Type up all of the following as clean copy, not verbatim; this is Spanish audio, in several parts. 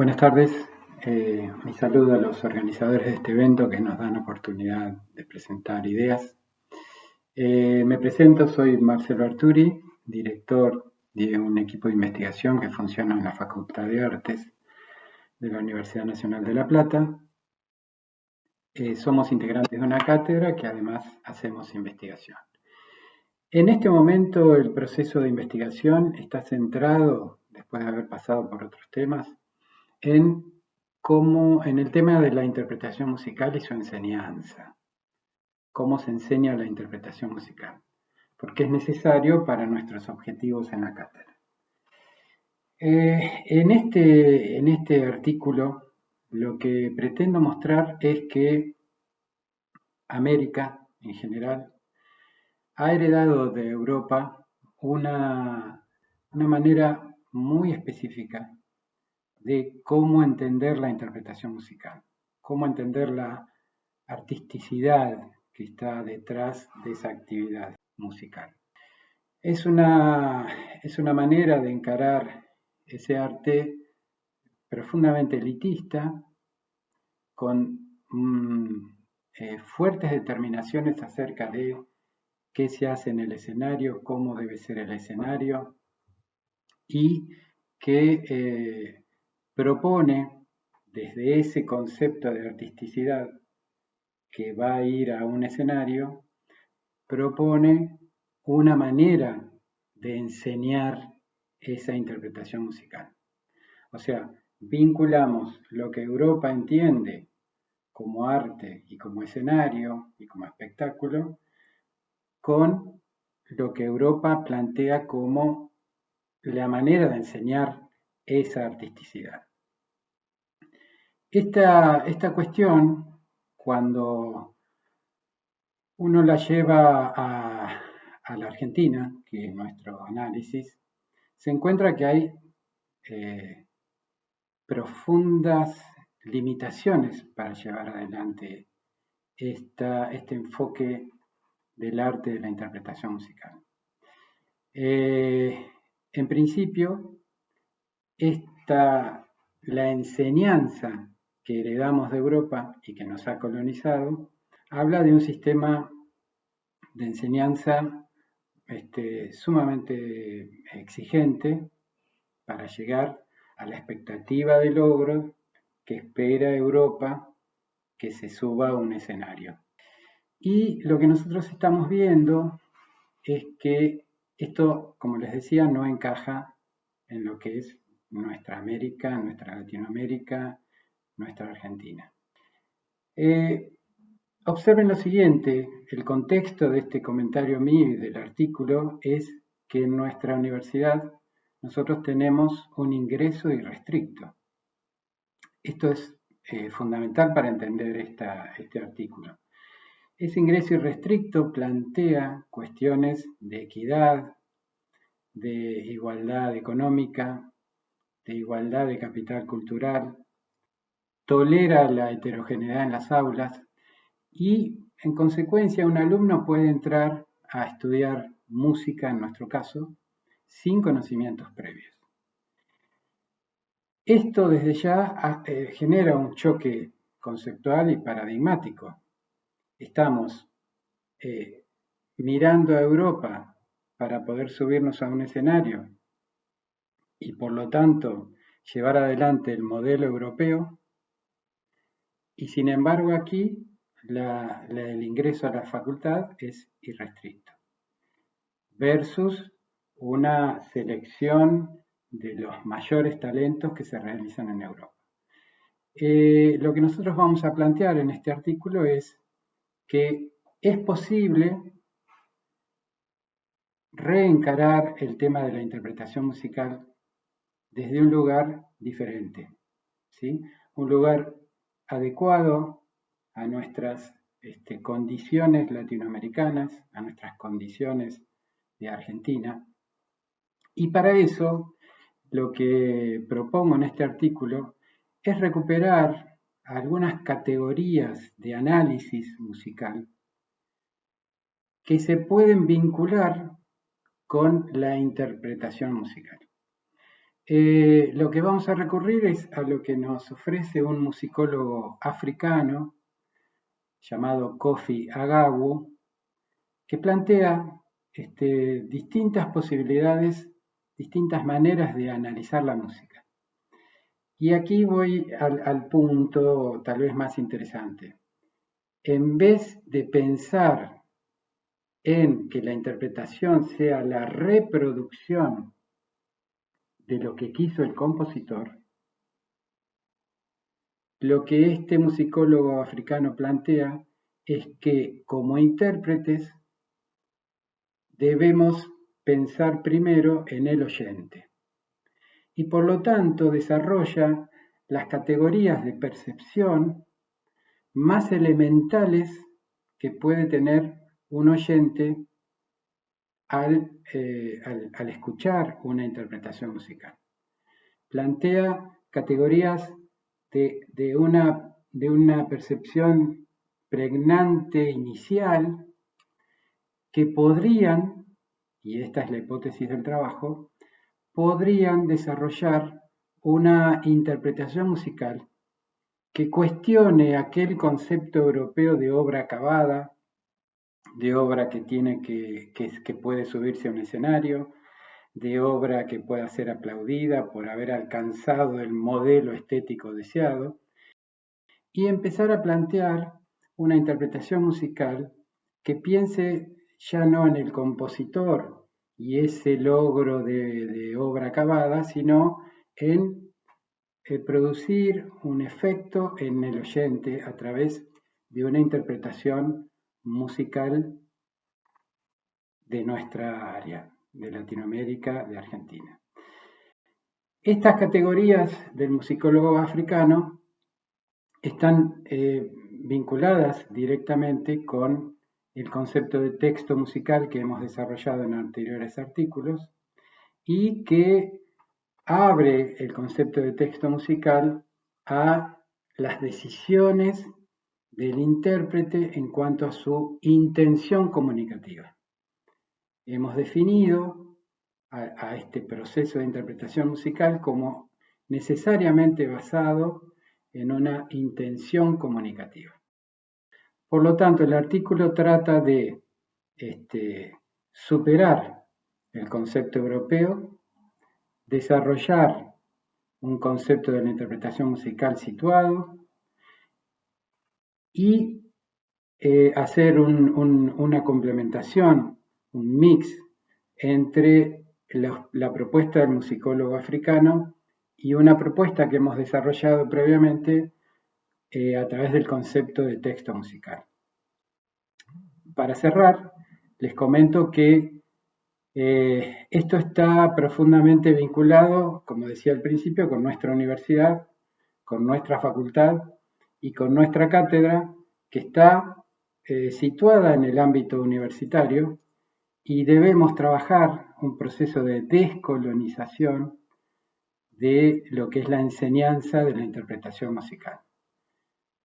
Buenas tardes. Mi saludo a los organizadores de este evento que nos dan oportunidad de presentar ideas. Me presento, soy Marcelo Arturi, director de un equipo de investigación que funciona en la Facultad de Artes de la Universidad Nacional de La Plata. Somos integrantes de una cátedra que además hacemos investigación. En este momento el proceso de investigación está centrado, después de haber pasado por otros temas, en el tema de la interpretación musical y su enseñanza. Cómo se enseña la interpretación musical, porque es necesario para nuestros objetivos en la cátedra. En este artículo lo que pretendo mostrar es que América en general ha heredado de Europa una manera muy específica de cómo entender la interpretación musical, cómo entender la artisticidad que está detrás de esa actividad musical. Es una manera de encarar ese arte profundamente elitista, con fuertes determinaciones acerca de qué se hace en el escenario, cómo debe ser el escenario, y que propone desde ese concepto de artisticidad que va a ir a un escenario, propone una manera de enseñar esa interpretación musical. O sea, vinculamos lo que Europa entiende como arte y como escenario y como espectáculo con lo que Europa plantea como la manera de enseñar esa artisticidad. Esta cuestión, cuando uno la lleva a la Argentina, que es nuestro análisis, se encuentra que hay profundas limitaciones para llevar adelante este enfoque del arte de la interpretación musical. En principio, la enseñanza que heredamos de Europa y que nos ha colonizado, habla de un sistema de enseñanza sumamente exigente para llegar a la expectativa de logro que espera Europa que se suba a un escenario. Y lo que nosotros estamos viendo es que esto, como les decía, no encaja en lo que es nuestra América, nuestra Latinoamérica, nuestra Argentina. Observen lo siguiente, el contexto de este comentario mío y del artículo es que en nuestra universidad nosotros tenemos un ingreso irrestricto. Esto es fundamental para entender este artículo. Ese ingreso irrestricto plantea cuestiones de equidad, de igualdad económica, de igualdad de capital cultural, tolera la heterogeneidad en las aulas y, en consecuencia, un alumno puede entrar a estudiar música, en nuestro caso, sin conocimientos previos. Esto desde ya genera un choque conceptual y paradigmático. Estamos mirando a Europa para poder subirnos a un escenario y por lo tanto llevar adelante el modelo europeo, y sin embargo aquí el ingreso a la facultad es irrestricto, versus una selección de los mayores talentos que se realizan en Europa. Lo que nosotros vamos a plantear en este artículo es que es posible reencarar el tema de la interpretación musical desde un lugar diferente, ¿sí? Un lugar adecuado a nuestras condiciones latinoamericanas, a nuestras condiciones de Argentina. Y para eso, lo que propongo en este artículo es recuperar algunas categorías de análisis musical que se pueden vincular con la interpretación musical. Lo que vamos a recurrir es a lo que nos ofrece un musicólogo africano llamado Kofi Agawu, que plantea distintas posibilidades, distintas maneras de analizar la música. Y aquí voy al punto tal vez más interesante. En vez de pensar en que la interpretación sea la reproducción de lo que quiso el compositor, lo que este musicólogo africano plantea es que como intérpretes debemos pensar primero en el oyente y por lo tanto desarrolla las categorías de percepción más elementales que puede tener un oyente al escuchar una interpretación musical. Plantea categorías de una percepción pregnante inicial que podrían, y esta es la hipótesis del trabajo, podrían desarrollar una interpretación musical que cuestione aquel concepto europeo de obra acabada, de obra que puede subirse a un escenario, de obra que pueda ser aplaudida por haber alcanzado el modelo estético deseado, y empezar a plantear una interpretación musical que piense ya no en el compositor y ese logro de obra acabada, sino en producir un efecto en el oyente a través de una interpretación musical de nuestra área, de Latinoamérica, de Argentina. Estas categorías del musicólogo africano están vinculadas directamente con el concepto de texto musical que hemos desarrollado en anteriores artículos y que abre el concepto de texto musical a las decisiones del intérprete en cuanto a su intención comunicativa. Hemos definido a este proceso de interpretación musical como necesariamente basado en una intención comunicativa. Por lo tanto, el artículo trata de superar el concepto europeo, desarrollar un concepto de la interpretación musical situado y hacer una complementación, un mix entre la propuesta del musicólogo africano y una propuesta que hemos desarrollado previamente a través del concepto de texto musical. Para cerrar, les comento que esto está profundamente vinculado, como decía al principio, con nuestra universidad, con nuestra facultad y con nuestra cátedra, que está situada en el ámbito universitario y debemos trabajar un proceso de descolonización de lo que es la enseñanza de la interpretación musical.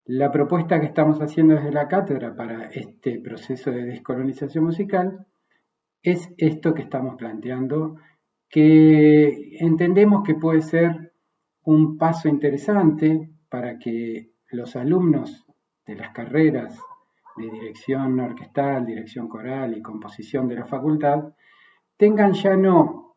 La propuesta que estamos haciendo desde la cátedra para este proceso de descolonización musical es esto que estamos planteando, que entendemos que puede ser un paso interesante para que los alumnos de las carreras de dirección orquestal, dirección coral y composición de la facultad tengan ya no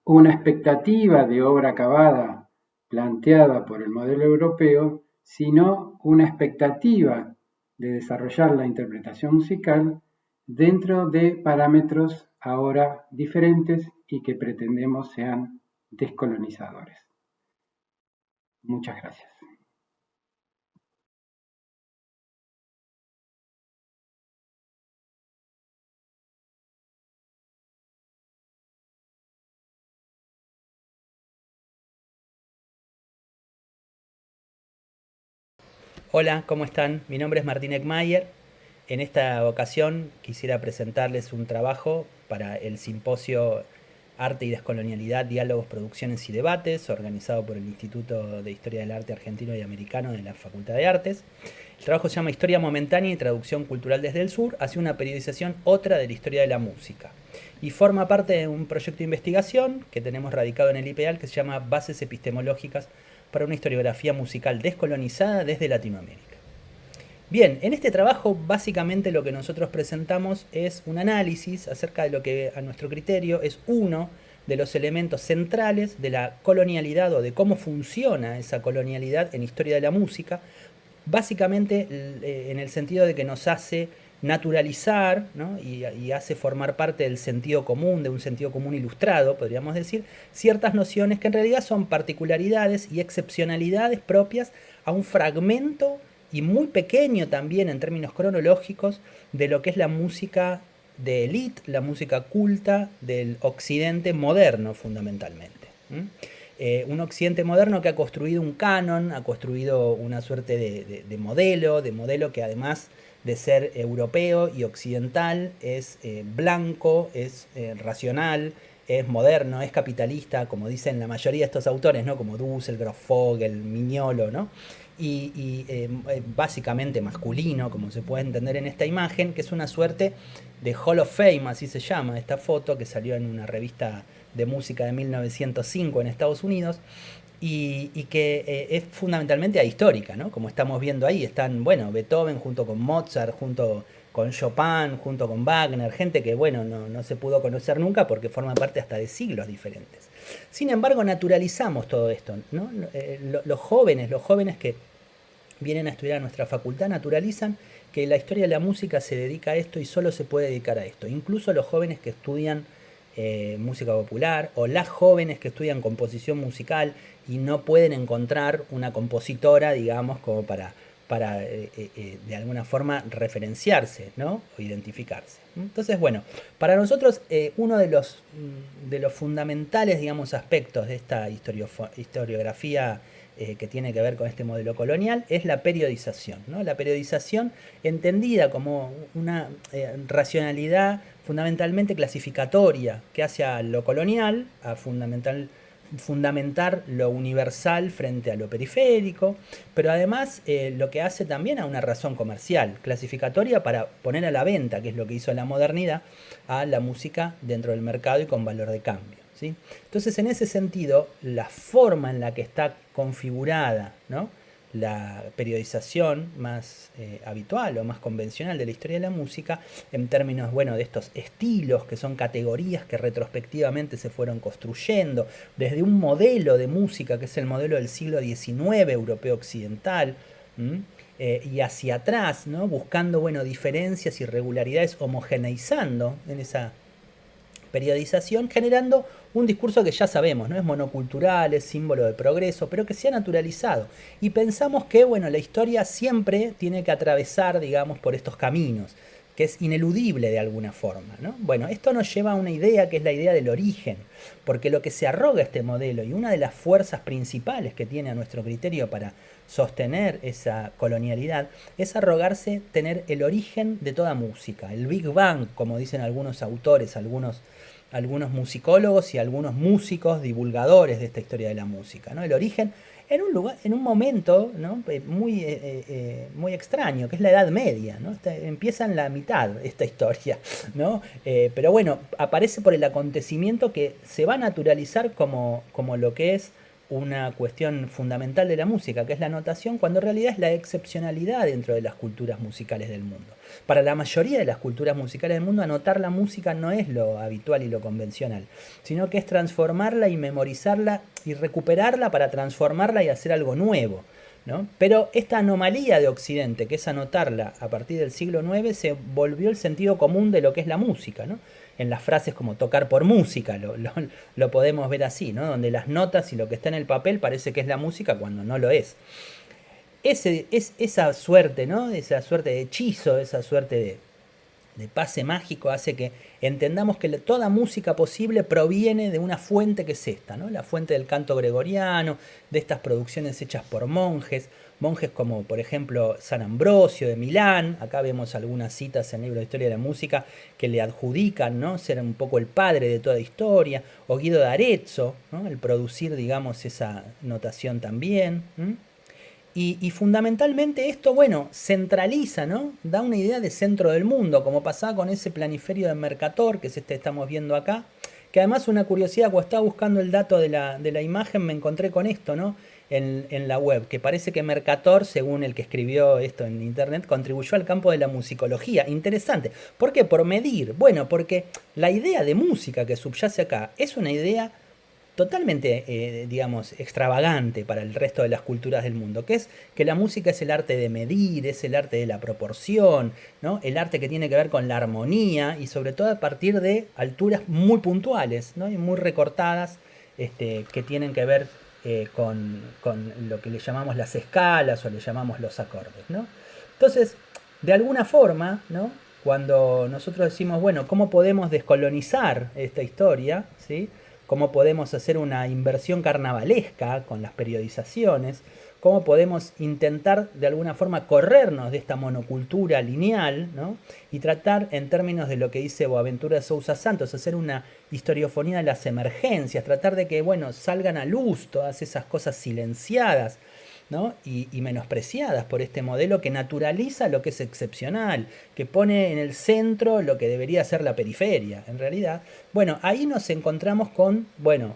una expectativa de obra acabada planteada por el modelo europeo, sino una expectativa de desarrollar la interpretación musical dentro de parámetros ahora diferentes y que pretendemos sean descolonizadores. Muchas gracias. Hola, ¿cómo están? Mi nombre es Martín Eckmayer. En esta ocasión quisiera presentarles un trabajo para el simposio Arte y Descolonialidad, Diálogos, Producciones y Debates, organizado por el Instituto de Historia del Arte Argentino y Americano de la Facultad de Artes. El trabajo se llama Historia momentánea y traducción cultural desde el sur, hacia una periodización otra de la historia de la música. Y forma parte de un proyecto de investigación que tenemos radicado en el IPEAL que se llama Bases epistemológicas para una historiografía musical descolonizada desde Latinoamérica. Bien, en este trabajo básicamente lo que nosotros presentamos es un análisis acerca de lo que a nuestro criterio es uno de los elementos centrales de la colonialidad o de cómo funciona esa colonialidad en historia de la música, básicamente en el sentido de que nos hace naturalizar, ¿no? y hace formar parte del sentido común, de un sentido común ilustrado, podríamos decir, ciertas nociones que en realidad son particularidades y excepcionalidades propias a un fragmento y muy pequeño también en términos cronológicos de lo que es la música de élite, la música culta del occidente moderno fundamentalmente. Un occidente moderno que ha construido un canon, ha construido una suerte de modelo que además de ser europeo y occidental es blanco, es racional, es moderno, es capitalista, como dicen la mayoría de estos autores, ¿no? Como Düsseldorf, Vogel, Mignolo, ¿no? Básicamente masculino, como se puede entender en esta imagen, que es una suerte de Hall of Fame, así se llama esta foto, que salió en una revista de música de 1905 en Estados Unidos, y que es fundamentalmente ahistórica, ¿no? Como estamos viendo ahí, están, bueno, Beethoven junto con Mozart, junto con Chopin, junto con Wagner, gente que, bueno, no se pudo conocer nunca porque forma parte hasta de siglos diferentes. Sin embargo, naturalizamos todo esto, ¿no? Los jóvenes que vienen a estudiar a nuestra facultad naturalizan que la historia de la música se dedica a esto y solo se puede dedicar a esto. Incluso los jóvenes que estudian música popular o las jóvenes que estudian composición musical y no pueden encontrar una compositora, digamos, como para de alguna forma referenciarse, ¿no? O identificarse. Entonces, bueno, para nosotros uno de los fundamentales, digamos, aspectos de esta historiografía que tiene que ver con este modelo colonial es la periodización, ¿no? La periodización entendida como una racionalidad fundamentalmente clasificatoria que hace a lo colonial, a fundamentar lo universal frente a lo periférico, pero además lo que hace también a una razón comercial, clasificatoria para poner a la venta, que es lo que hizo la modernidad, a la música dentro del mercado y con valor de cambio, ¿sí? Entonces, en ese sentido, la forma en la que está configurada, ¿no?, la periodización más habitual o más convencional de la historia de la música, en términos, bueno, de estos estilos que son categorías que retrospectivamente se fueron construyendo desde un modelo de música que es el modelo del siglo XIX europeo occidental, y hacia atrás, ¿no?, buscando, bueno, diferencias y regularidades, homogeneizando en esa periodización, generando un discurso que ya sabemos, ¿no? Es monocultural, es símbolo de progreso, pero que se ha naturalizado. Y pensamos que, bueno, la historia siempre tiene que atravesar, digamos, por estos caminos, que es ineludible de alguna forma, ¿no? Bueno, esto nos lleva a una idea que es la idea del origen, porque lo que se arroga este modelo y una de las fuerzas principales que tiene a nuestro criterio para sostener esa colonialidad es arrogarse tener el origen de toda música, el Big Bang, como dicen algunos autores, algunos musicólogos y algunos músicos divulgadores de esta historia de la música, ¿no? El origen en un lugar, en un momento, ¿no?, muy extraño, que es la Edad Media, ¿no? Empieza en la mitad esta historia, ¿no? Pero bueno, aparece por el acontecimiento que se va a naturalizar como lo que es una cuestión fundamental de la música, que es la notación, cuando en realidad es la excepcionalidad dentro de las culturas musicales del mundo. Para la mayoría de las culturas musicales del mundo, anotar la música no es lo habitual y lo convencional, sino que es transformarla y memorizarla y recuperarla para transformarla y hacer algo nuevo, ¿no? Pero esta anomalía de Occidente, que es anotarla a partir del siglo IX, se volvió el sentido común de lo que es la música, ¿no? En las frases como tocar por música lo podemos ver así, ¿no? Donde las notas y lo que está en el papel parece que es la música cuando no lo es. Esa suerte, ¿no?, esa suerte de hechizo, esa suerte de pase mágico hace que entendamos que toda música posible proviene de una fuente que es esta, ¿no? La fuente del canto gregoriano, de estas producciones hechas por monjes como por ejemplo San Ambrosio de Milán. Acá vemos algunas citas en el libro de historia de la música que le adjudican, ¿no?, ser un poco el padre de toda historia, o Guido d'Arezzo, ¿no?, el producir, digamos, esa notación también, Y fundamentalmente esto, bueno, centraliza, ¿no? Da una idea de centro del mundo, como pasaba con ese planiferio de Mercator, que es este que estamos viendo acá, que además una curiosidad, cuando estaba buscando el dato de la imagen, me encontré con esto, ¿no? En la web, que parece que Mercator, según el que escribió esto en internet, contribuyó al campo de la musicología. Interesante. ¿Por qué? Por medir. Bueno, porque la idea de música que subyace acá es una idea totalmente, digamos, extravagante para el resto de las culturas del mundo, que es que la música es el arte de medir, es el arte de la proporción, ¿no? El arte que tiene que ver con la armonía y sobre todo a partir de alturas muy puntuales, ¿no? Y muy recortadas, que tienen que ver con lo que le llamamos las escalas o le llamamos los acordes, ¿no? Entonces, de alguna forma, ¿no? Cuando nosotros decimos, bueno, ¿cómo podemos descolonizar esta historia? ¿Sí? ¿Cómo podemos hacer una inversión carnavalesca con las periodizaciones? ¿Cómo podemos intentar de alguna forma corrernos de esta monocultura lineal, ¿no? Y tratar, en términos de lo que dice Boaventura de Sousa Santos, hacer una historiofonía de las emergencias, tratar de que, bueno, salgan a luz todas esas cosas silenciadas, ¿no? Y menospreciadas por este modelo que naturaliza lo que es excepcional, que pone en el centro lo que debería ser la periferia, en realidad. Bueno, ahí nos encontramos con, bueno,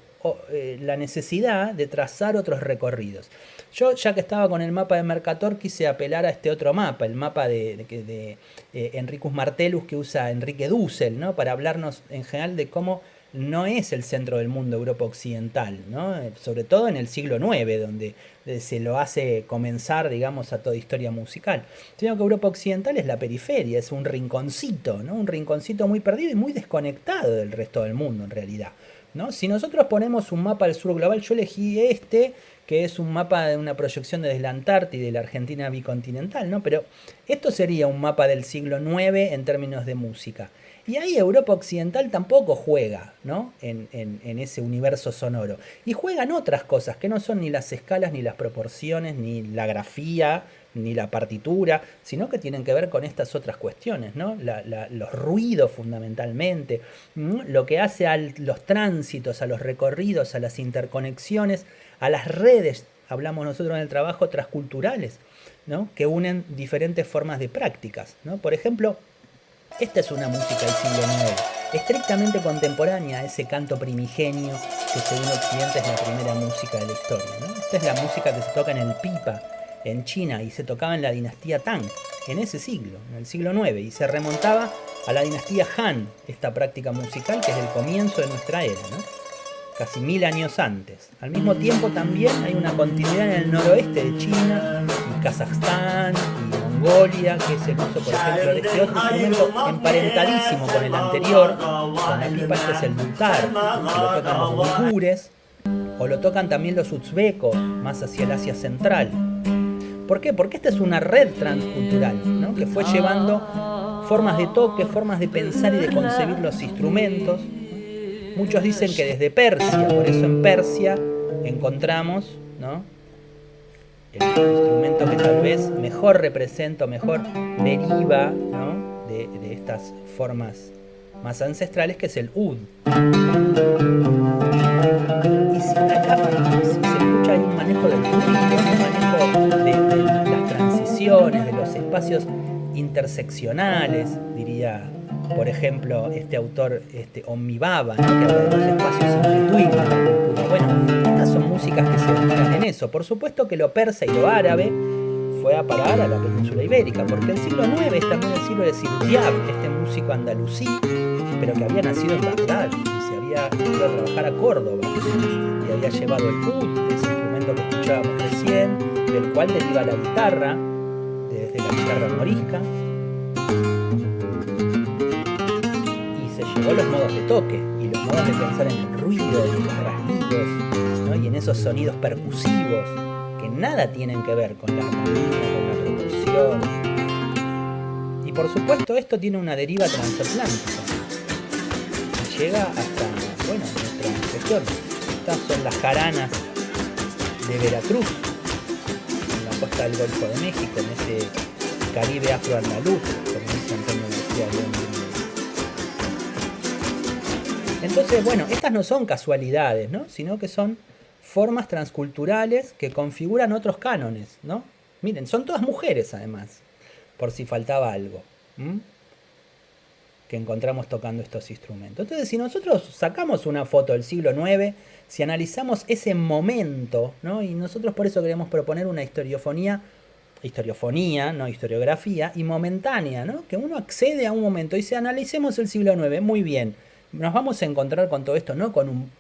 la necesidad de trazar otros recorridos. Yo, ya que estaba con el mapa de Mercator, quise apelar a este otro mapa, el mapa de Enricus Martellus, que usa Enrique Dussel, ¿no? Para hablarnos en general de cómo no es el centro del mundo Europa Occidental, ¿no? Sobre todo en el siglo IX, donde se lo hace comenzar, digamos, a toda historia musical. Sino que Europa Occidental es la periferia, es un rinconcito, ¿no? Un rinconcito muy perdido y muy desconectado del resto del mundo, en realidad, ¿no? Si nosotros ponemos un mapa del sur global, yo elegí que es un mapa de una proyección desde la Antártida y de la Argentina bicontinental, ¿no? Pero esto sería un mapa del siglo IX en términos de música. Y ahí Europa Occidental tampoco juega, ¿no? En ese universo sonoro. Y juegan otras cosas que no son ni las escalas, ni las proporciones, ni la grafía, ni la partitura, sino que tienen que ver con estas otras cuestiones, ¿no? Los ruidos fundamentalmente, ¿no? Lo que hace a los tránsitos, a los recorridos, a las interconexiones, a las redes, hablamos nosotros en el trabajo, transculturales, ¿no? Que unen diferentes formas de prácticas, ¿no? Por ejemplo, esta es una música del siglo IX, estrictamente contemporánea a ese canto primigenio que según Occidente es la primera música de la historia, ¿no? Esta es la música que se toca en el pipa, en China, y se tocaba en la dinastía Tang, en ese siglo, en el siglo IX, y se remontaba a la dinastía Han, esta práctica musical que es el comienzo de nuestra era, ¿no? Casi 1000 años antes. Al mismo tiempo también hay una continuidad en el noroeste de China, y Kazajstán, y Mongolia, que es el uso, por ejemplo, de este otro instrumento emparentadísimo con el anterior, con la pipa. Este es el dutar, que lo tocan los uigures, o lo tocan también los uzbekos, más hacia el Asia Central. ¿Por qué? Porque esta es una red transcultural, ¿no? Que fue llevando formas de toque, formas de pensar y de concebir los instrumentos. Muchos dicen que desde Persia, por eso en Persia encontramos, ¿no? El instrumento que tal vez mejor representa o mejor deriva, ¿no? de estas formas más ancestrales, que es el oud. Y si acá se escucha, hay un manejo del ruido, un manejo de las transiciones, de los espacios interseccionales, diría, por ejemplo, este autor, Omibaba, ¿no? Que habla de los espacios in-between de la cultura. Bueno, estas son músicas que se ubican en eso. Por supuesto que lo persa y lo árabe fue a parar a la península ibérica, porque el siglo IX es también el siglo de Sir Diab, este músico andalusí, pero que había nacido en Bagdad y se había ido a trabajar a Córdoba y había llevado el oud, ese instrumento que escuchábamos recién, del cual deriva la guitarra, desde la guitarra morisca, y se llevó los modos de toque y los modos de pensar en el ruido, en los rasguidos, ¿no? Y en esos sonidos percusivos que nada tienen que ver con la armonía, con la proporción. Y por supuesto esto tiene una deriva transatlántica y llega hasta, bueno, nuestra región. Estas son las jaranas de Veracruz, en la costa del Golfo de México, en ese Caribe afroandaluz, como dice Antonio García León. Entonces, bueno, estas no son casualidades, ¿no? Sino que son formas transculturales que configuran otros cánones, ¿no? Miren, son todas mujeres además, por si faltaba algo, que encontramos tocando estos instrumentos. Entonces, si nosotros sacamos una foto del siglo IX, si analizamos ese momento, ¿no? Y nosotros por eso queremos proponer una historiofonía, no historiografía, y momentánea, ¿no? Que uno accede a un momento y dice, analicemos el siglo IX, muy bien. Nos vamos a encontrar con todo esto, no con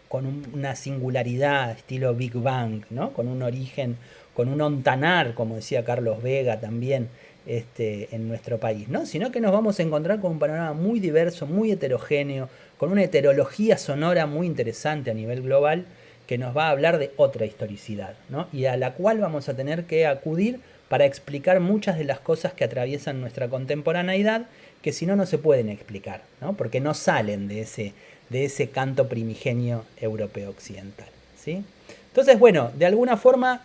una singularidad estilo Big Bang, ¿no? Con un origen, con un ontanar, como decía Carlos Vega también, en nuestro país, ¿no? Sino que nos vamos a encontrar con un panorama muy diverso, muy heterogéneo, con una heterología sonora muy interesante a nivel global, que nos va a hablar de otra historicidad, ¿no? Y a la cual vamos a tener que acudir para explicar muchas de las cosas que atraviesan nuestra contemporaneidad, que si no, no se pueden explicar, ¿no? Porque no salen de ese canto primigenio europeo occidental, ¿sí? Entonces, bueno, de alguna forma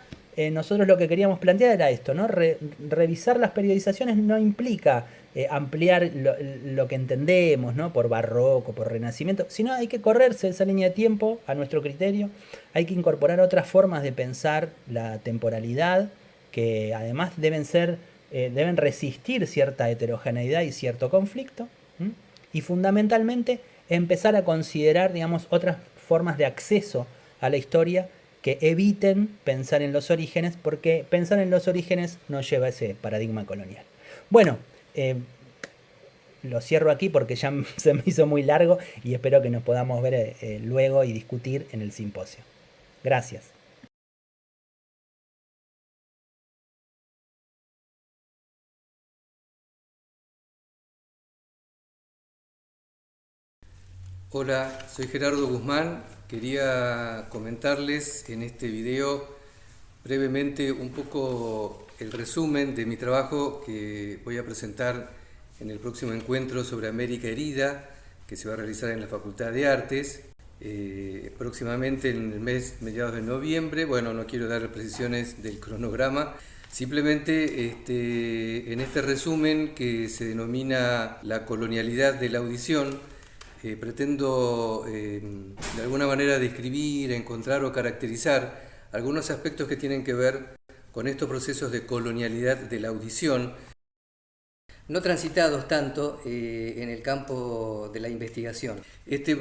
nosotros lo que queríamos plantear era esto, ¿no? Revisar las periodizaciones no implica ampliar lo que entendemos, ¿no? Por barroco, por renacimiento, sino hay que correrse esa línea de tiempo a nuestro criterio, hay que incorporar otras formas de pensar la temporalidad, que además deben resistir cierta heterogeneidad y cierto conflicto, y fundamentalmente empezar a considerar, digamos, otras formas de acceso a la historia que eviten pensar en los orígenes, porque pensar en los orígenes nos lleva a ese paradigma colonial. Bueno, lo cierro aquí porque ya se me hizo muy largo y espero que nos podamos ver luego y discutir en el simposio. Gracias. Hola, soy Gerardo Guzmán. Quería comentarles en este video brevemente un poco el resumen de mi trabajo que voy a presentar en el próximo encuentro sobre América Herida, que se va a realizar en la Facultad de Artes, próximamente en el mes mediados de noviembre. Bueno, no quiero dar precisiones del cronograma, simplemente en este resumen que se denomina la colonialidad de la audición, pretendo de alguna manera describir, encontrar o caracterizar algunos aspectos que tienen que ver con estos procesos de colonialidad de la audición, no transitados tanto en el campo de la investigación. Este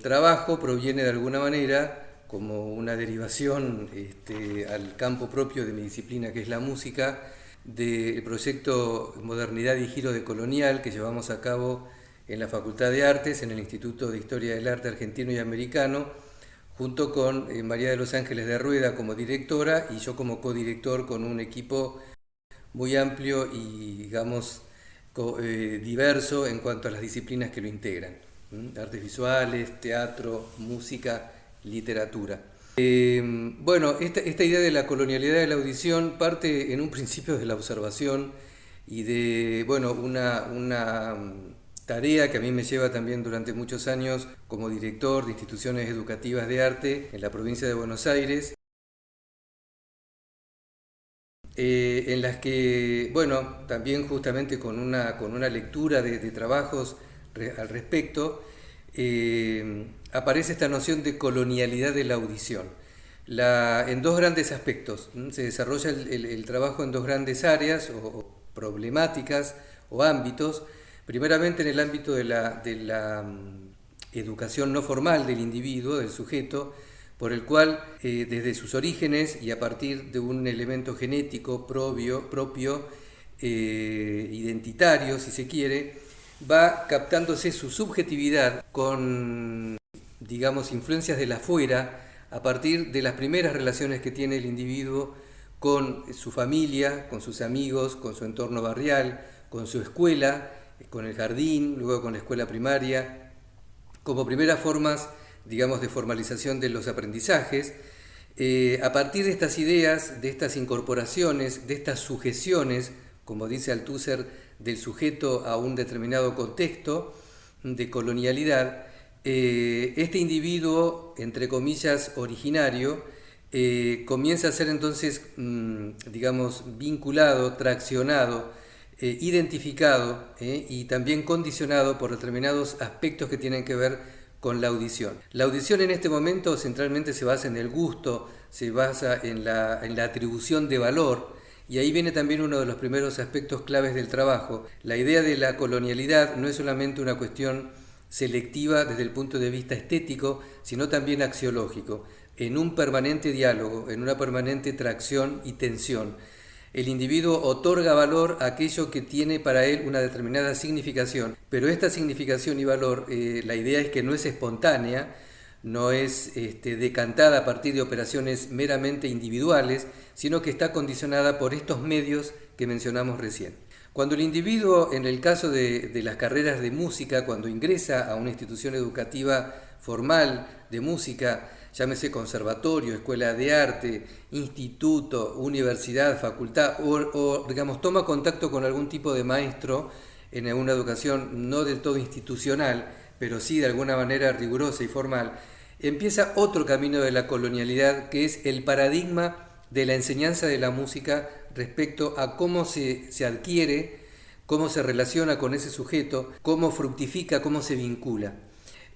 trabajo proviene de alguna manera como una derivación al campo propio de mi disciplina, que es la música, del proyecto Modernidad y Giro de Colonial que llevamos a cabo en la Facultad de Artes, en el Instituto de Historia del Arte Argentino y Americano, junto con María de los Ángeles de Rueda como directora y yo como codirector, con un equipo muy amplio y, digamos, diverso en cuanto a las disciplinas que lo integran. Artes visuales, teatro, música, literatura. Bueno, esta idea de la colonialidad de la audición parte en un principio de la observación y de, bueno, una tarea que a mí me lleva también durante muchos años como director de instituciones educativas de arte en la provincia de Buenos Aires, en las que, bueno, también justamente con una lectura de trabajos al respecto, aparece esta noción de colonialidad de la audición. En dos grandes aspectos. Se desarrolla el trabajo en dos grandes áreas o problemáticas o ámbitos. Primeramente en el ámbito de la educación no formal del individuo, del sujeto, por el cual desde sus orígenes y a partir de un elemento genético propio, identitario si se quiere, va captándose su subjetividad con, digamos, influencias de la afuera a partir de las primeras relaciones que tiene el individuo con su familia, con sus amigos, con su entorno barrial, con su escuela, con el jardín, luego con la escuela primaria, como primeras formas, digamos, de formalización de los aprendizajes. A partir de estas ideas, de estas incorporaciones, de estas sujeciones, como dice Althusser, del sujeto a un determinado contexto de colonialidad, este individuo, entre comillas, originario, comienza a ser entonces, digamos, vinculado, traccionado, identificado y también condicionado por determinados aspectos que tienen que ver con la audición. La audición en este momento centralmente se basa en el gusto, se basa en la atribución de valor, Y ahí viene también uno de los primeros aspectos claves del trabajo. La idea de la colonialidad no es solamente una cuestión selectiva desde el punto de vista estético, sino también axiológico, en un permanente diálogo, en una permanente tracción y tensión. El individuo otorga valor a aquello que tiene para él una determinada significación, pero esta significación y valor, la idea es que no es espontánea, no es decantada a partir de operaciones meramente individuales, sino que está condicionada por estos medios que mencionamos recién. Cuando el individuo, en el caso de las carreras de música, cuando ingresa a una institución educativa formal de música, llámese conservatorio, escuela de arte, instituto, universidad, facultad, o digamos, toma contacto con algún tipo de maestro en una educación no del todo institucional, pero sí de alguna manera rigurosa y formal, empieza otro camino de la colonialidad, que es el paradigma de la enseñanza de la música respecto a cómo se adquiere, cómo se relaciona con ese sujeto, cómo fructifica, cómo se vincula.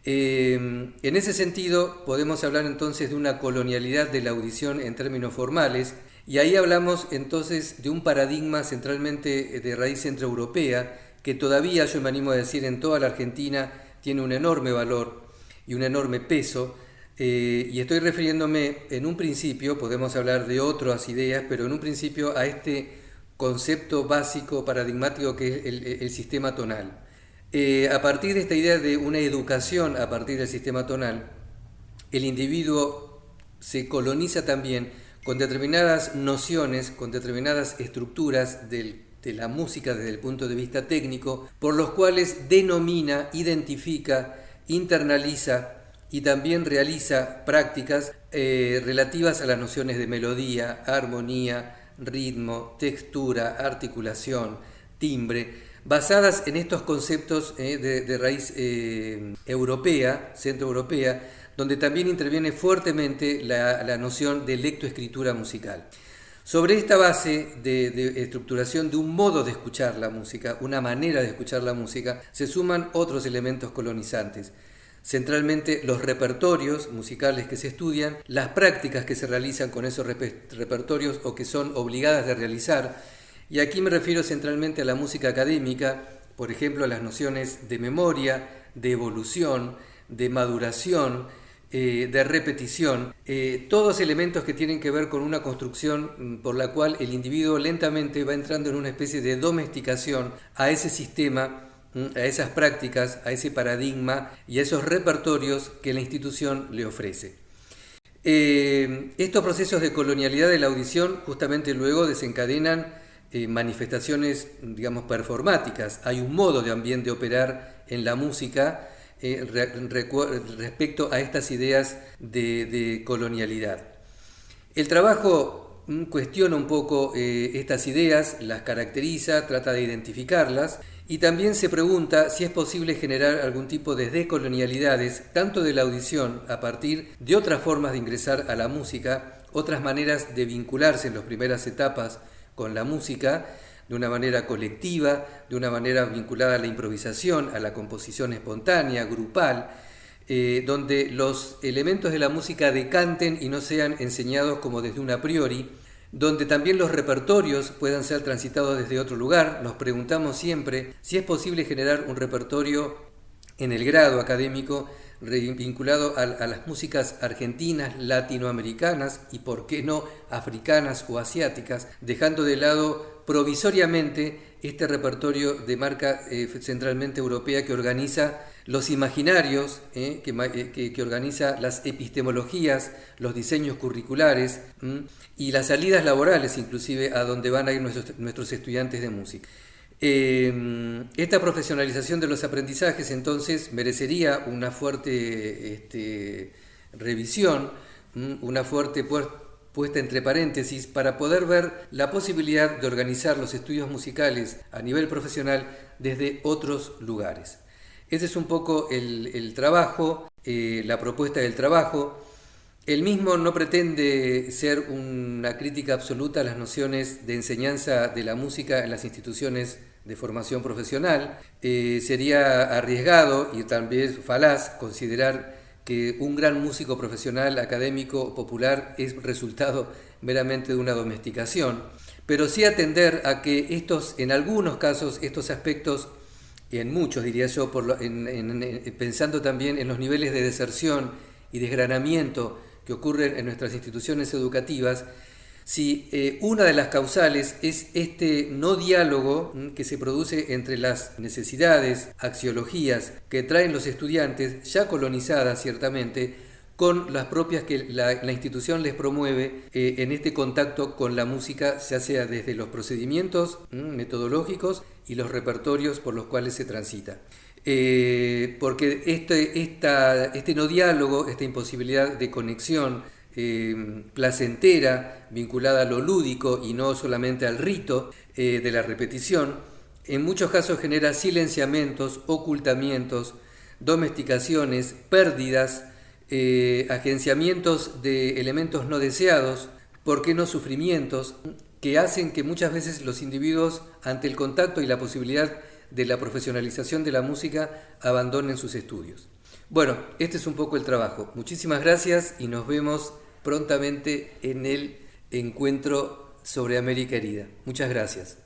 En ese sentido, podemos hablar entonces de una colonialidad de la audición en términos formales, y ahí hablamos entonces de un paradigma centralmente de raíz centroeuropea, que todavía, yo me animo a decir, en toda la Argentina tiene un enorme valor y un enorme peso, y estoy refiriéndome en un principio, podemos hablar de otras ideas, pero en un principio a este concepto básico paradigmático que es el sistema tonal. A partir de esta idea de una educación a partir del sistema tonal, el individuo se coloniza también con determinadas nociones, con determinadas estructuras de la música desde el punto de vista técnico, por los cuales denomina, identifica, internaliza y también realiza prácticas relativas a las nociones de melodía, armonía, ritmo, textura, articulación, timbre, basadas en estos conceptos de raíz europea, centroeuropea, donde también interviene fuertemente la noción de lectoescritura musical. Sobre esta base de estructuración de un modo de escuchar la música, una manera de escuchar la música, se suman otros elementos colonizantes. Centralmente los repertorios musicales que se estudian, las prácticas que se realizan con esos repertorios o que son obligadas de realizar, y aquí me refiero centralmente a la música académica, por ejemplo a las nociones de memoria, de evolución, de maduración, de repetición, todos elementos que tienen que ver con una construcción por la cual el individuo lentamente va entrando en una especie de domesticación a ese sistema, a esas prácticas, a ese paradigma y a esos repertorios que la institución le ofrece. Estos procesos de colonialidad de la audición justamente luego desencadenan manifestaciones, digamos, performáticas. Hay un modo también de operar en la música respecto a estas ideas de colonialidad. El trabajo cuestiona un poco estas ideas, las caracteriza, trata de identificarlas y también se pregunta si es posible generar algún tipo de decolonialidades, tanto de la audición a partir de otras formas de ingresar a la música, otras maneras de vincularse en las primeras etapas con la música, de una manera colectiva, de una manera vinculada a la improvisación, a la composición espontánea, grupal, donde los elementos de la música decanten y no sean enseñados como desde un a priori, donde también los repertorios puedan ser transitados desde otro lugar. Nos preguntamos siempre si es posible generar un repertorio en el grado académico vinculado a las músicas argentinas, latinoamericanas y por qué no africanas o asiáticas, dejando de lado provisoriamente este repertorio de marca centralmente europea que organiza los imaginarios, que organiza las epistemologías, los diseños curriculares y las salidas laborales inclusive a donde van a ir nuestros estudiantes de música. Esta profesionalización de los aprendizajes entonces merecería una fuerte revisión, una fuerte puesta entre paréntesis para poder ver la posibilidad de organizar los estudios musicales a nivel profesional desde otros lugares. Ese es un poco el trabajo, la propuesta del trabajo. El mismo no pretende ser una crítica absoluta a las nociones de enseñanza de la música en las instituciones de formación profesional. Sería arriesgado y también falaz considerar que un gran músico profesional, académico, popular, es resultado meramente de una domesticación, pero sí atender a que en algunos casos, estos aspectos, y en muchos diría yo, pensando también en los niveles de deserción y desgranamiento que ocurren en nuestras instituciones educativas, si una de las causales es este no diálogo que se produce entre las necesidades, axiologías que traen los estudiantes, ya colonizadas ciertamente, con las propias que la institución les promueve en este contacto con la música, ya sea desde los procedimientos metodológicos y los repertorios por los cuales se transita. Porque este no diálogo, esta imposibilidad de conexión placentera, vinculada a lo lúdico y no solamente al rito de la repetición, en muchos casos genera silenciamientos, ocultamientos, domesticaciones, pérdidas, agenciamientos de elementos no deseados, ¿por qué no sufrimientos?, que hacen que muchas veces los individuos, ante el contacto y la posibilidad de la profesionalización de la música, abandonen sus estudios. Bueno, este es un poco el trabajo. Muchísimas gracias y nos vemos prontamente en el encuentro sobre América Herida. Muchas gracias.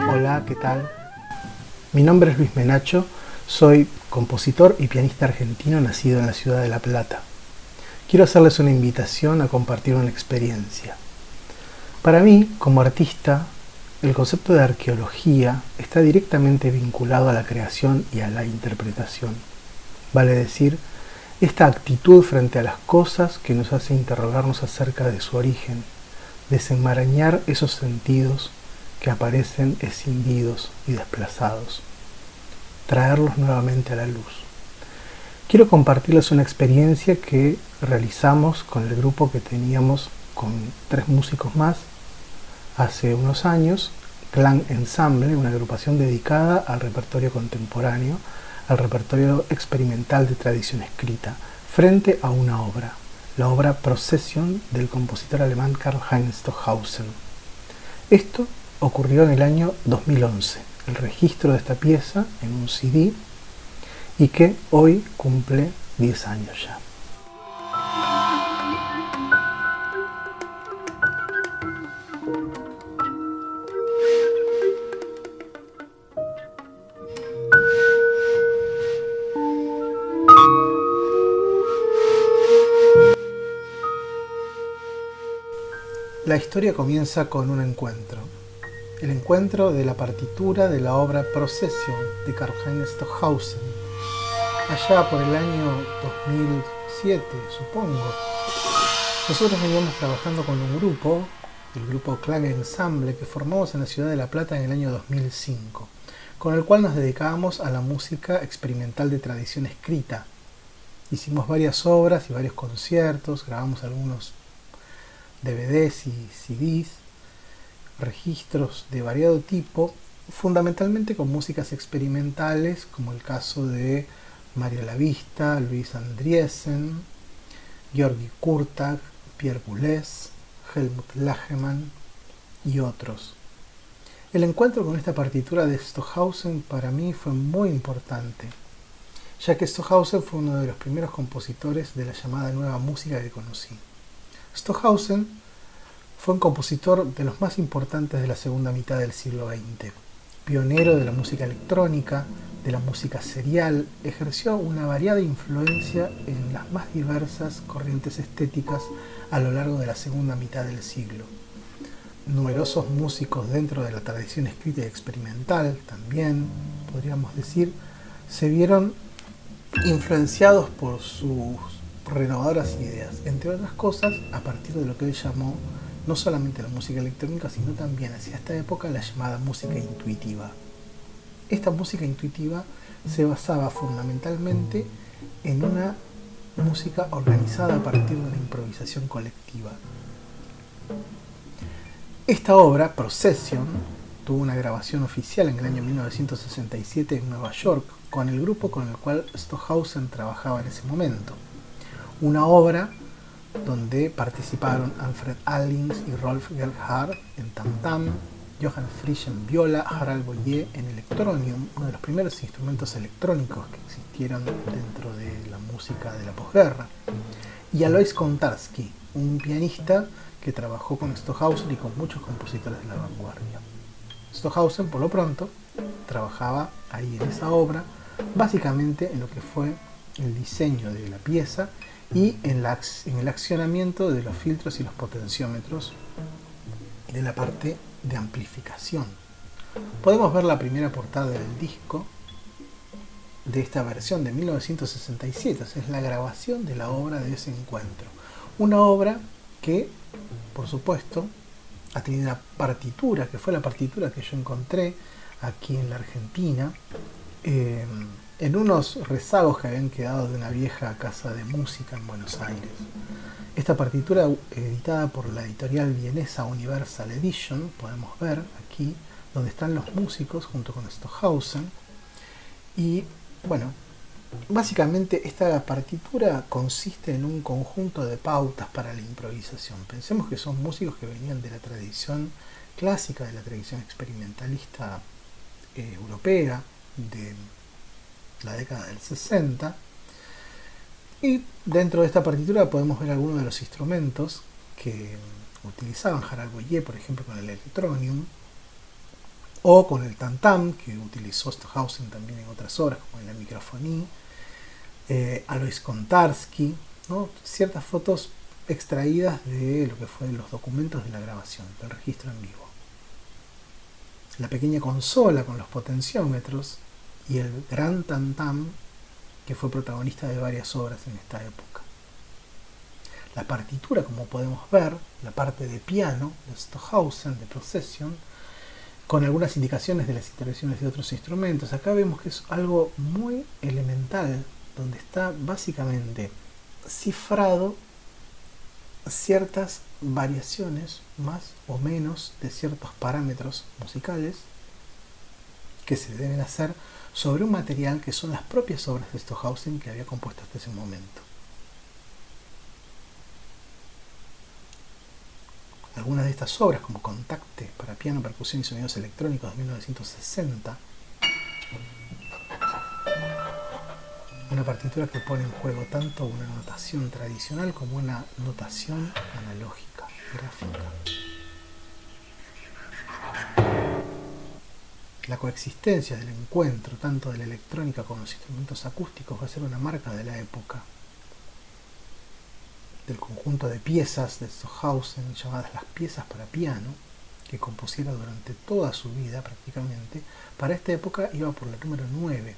Hola, ¿qué tal? Mi nombre es Luis Menacho, soy compositor y pianista argentino nacido en la ciudad de La Plata. Quiero hacerles una invitación a compartir una experiencia. Para mí, como artista, el concepto de arqueología está directamente vinculado a la creación y a la interpretación. Vale decir, esta actitud frente a las cosas que nos hace interrogarnos acerca de su origen, desenmarañar esos sentidos que aparecen escindidos y desplazados, traerlos nuevamente a la luz. Quiero compartirles una experiencia que realizamos con el grupo que teníamos con 3 músicos más hace unos años, Clan Ensamble, una agrupación dedicada al repertorio contemporáneo, al repertorio experimental de tradición escrita, frente a una obra, la obra Procession del compositor alemán Karl-Heinz Stockhausen. Esto ocurrió en el año 2011, el registro de esta pieza en un CD, y que hoy cumple 10 años ya. La historia comienza con un encuentro. El encuentro de la partitura de la obra Procession de Karl-Heinz Stockhausen, allá por el año 2007, supongo. Nosotros veníamos trabajando con un grupo, el grupo Clan Ensamble, que formamos en la ciudad de La Plata en el año 2005, con el cual nos dedicábamos a la música experimental de tradición escrita. Hicimos varias obras y varios conciertos, grabamos algunos DVDs y CDs, registros de variado tipo, fundamentalmente con músicas experimentales, como el caso de Mario Lavista, Luis Andriesen, Georgi Kurtag, Pierre Boulez, Helmut Lagemann y otros. El encuentro con esta partitura de Stockhausen para mí fue muy importante, ya que Stockhausen fue uno de los primeros compositores de la llamada nueva música que conocí. Stockhausen fue un compositor de los más importantes de la segunda mitad del siglo XX. Pionero de la música electrónica, de la música serial, ejerció una variada influencia en las más diversas corrientes estéticas a lo largo de la segunda mitad del siglo. Numerosos músicos dentro de la tradición escrita y experimental, también, podríamos decir, se vieron influenciados por sus renovadoras ideas, entre otras cosas, a partir de lo que él llamó no solamente la música electrónica, sino también hacia esta época la llamada música intuitiva. Esta música intuitiva se basaba fundamentalmente en una música organizada a partir de una improvisación colectiva. Esta obra, Procession, tuvo una grabación oficial en el año 1967 en Nueva York con el grupo con el cual Stockhausen trabajaba en ese momento. Una obra donde participaron Alfred Allings y Rolf Gerhardt en tam-tam, Johann Frisch en viola, Harald Boyer en electronium, uno de los primeros instrumentos electrónicos que existieron dentro de la música de la posguerra, y Alois Kontarski, un pianista que trabajó con Stockhausen y con muchos compositores de la vanguardia. Stockhausen, por lo pronto, trabajaba ahí en esa obra, básicamente en lo que fue el diseño de la pieza y en el accionamiento de los filtros y los potenciómetros de la parte de amplificación. Podemos ver la primera portada del disco de esta versión de 1967, o sea, es la grabación de la obra de ese encuentro. Una obra que, por supuesto, ha tenido una partitura, que fue la partitura que yo encontré aquí en la Argentina, en unos rezagos que habían quedado de una vieja casa de música en Buenos Aires. Esta partitura, editada por la editorial vienesa Universal Edition, podemos ver aquí donde están los músicos junto con Stockhausen. Y bueno, básicamente esta partitura consiste en un conjunto de pautas para la improvisación. Pensemos que son músicos que venían de la tradición clásica, de la tradición experimentalista europea, de la década del 60. Y dentro de esta partitura podemos ver algunos de los instrumentos que utilizaban Harald Boyer, por ejemplo, con el electronium, o con el tam-tam, que utilizó Stockhausen también en otras obras, como en la microfonía, Alois Kontarski, ¿no? Ciertas fotos extraídas de lo que fueron los documentos de la grabación, del registro en vivo. La pequeña consola con los potenciómetros y el gran tam-tam, que fue protagonista de varias obras en esta época. La partitura, como podemos ver, la parte de piano de Stockhausen, de Procession, con algunas indicaciones de las intervenciones de otros instrumentos. Acá vemos que es algo muy elemental, donde está básicamente cifrado ciertas variaciones más o menos de ciertos parámetros musicales que se deben hacer sobre un material que son las propias obras de Stockhausen que había compuesto hasta ese momento. Algunas de estas obras, como Contacte para piano, percusión y sonidos electrónicos de 1960, una partitura que pone en juego tanto una notación tradicional como una notación analógica, gráfica. La coexistencia del encuentro tanto de la electrónica con los instrumentos acústicos va a ser una marca de la época. Del conjunto de piezas de Stockhausen llamadas las piezas para piano, que compusiera durante toda su vida prácticamente, para esta época iba por la número 9,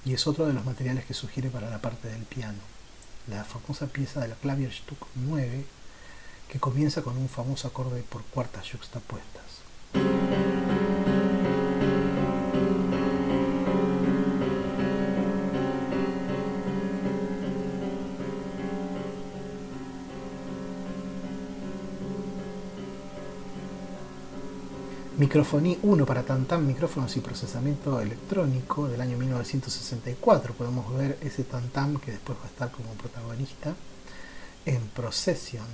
y es otro de los materiales que sugiere para la parte del piano. La famosa pieza de la Klavierstück 9, que comienza con un famoso acorde por cuartas yuxtapuestas. Microfonía 1 para tam-tam, micrófonos y procesamiento electrónico del año 1964. Podemos ver ese tam-tam que después va a estar como protagonista en Procession.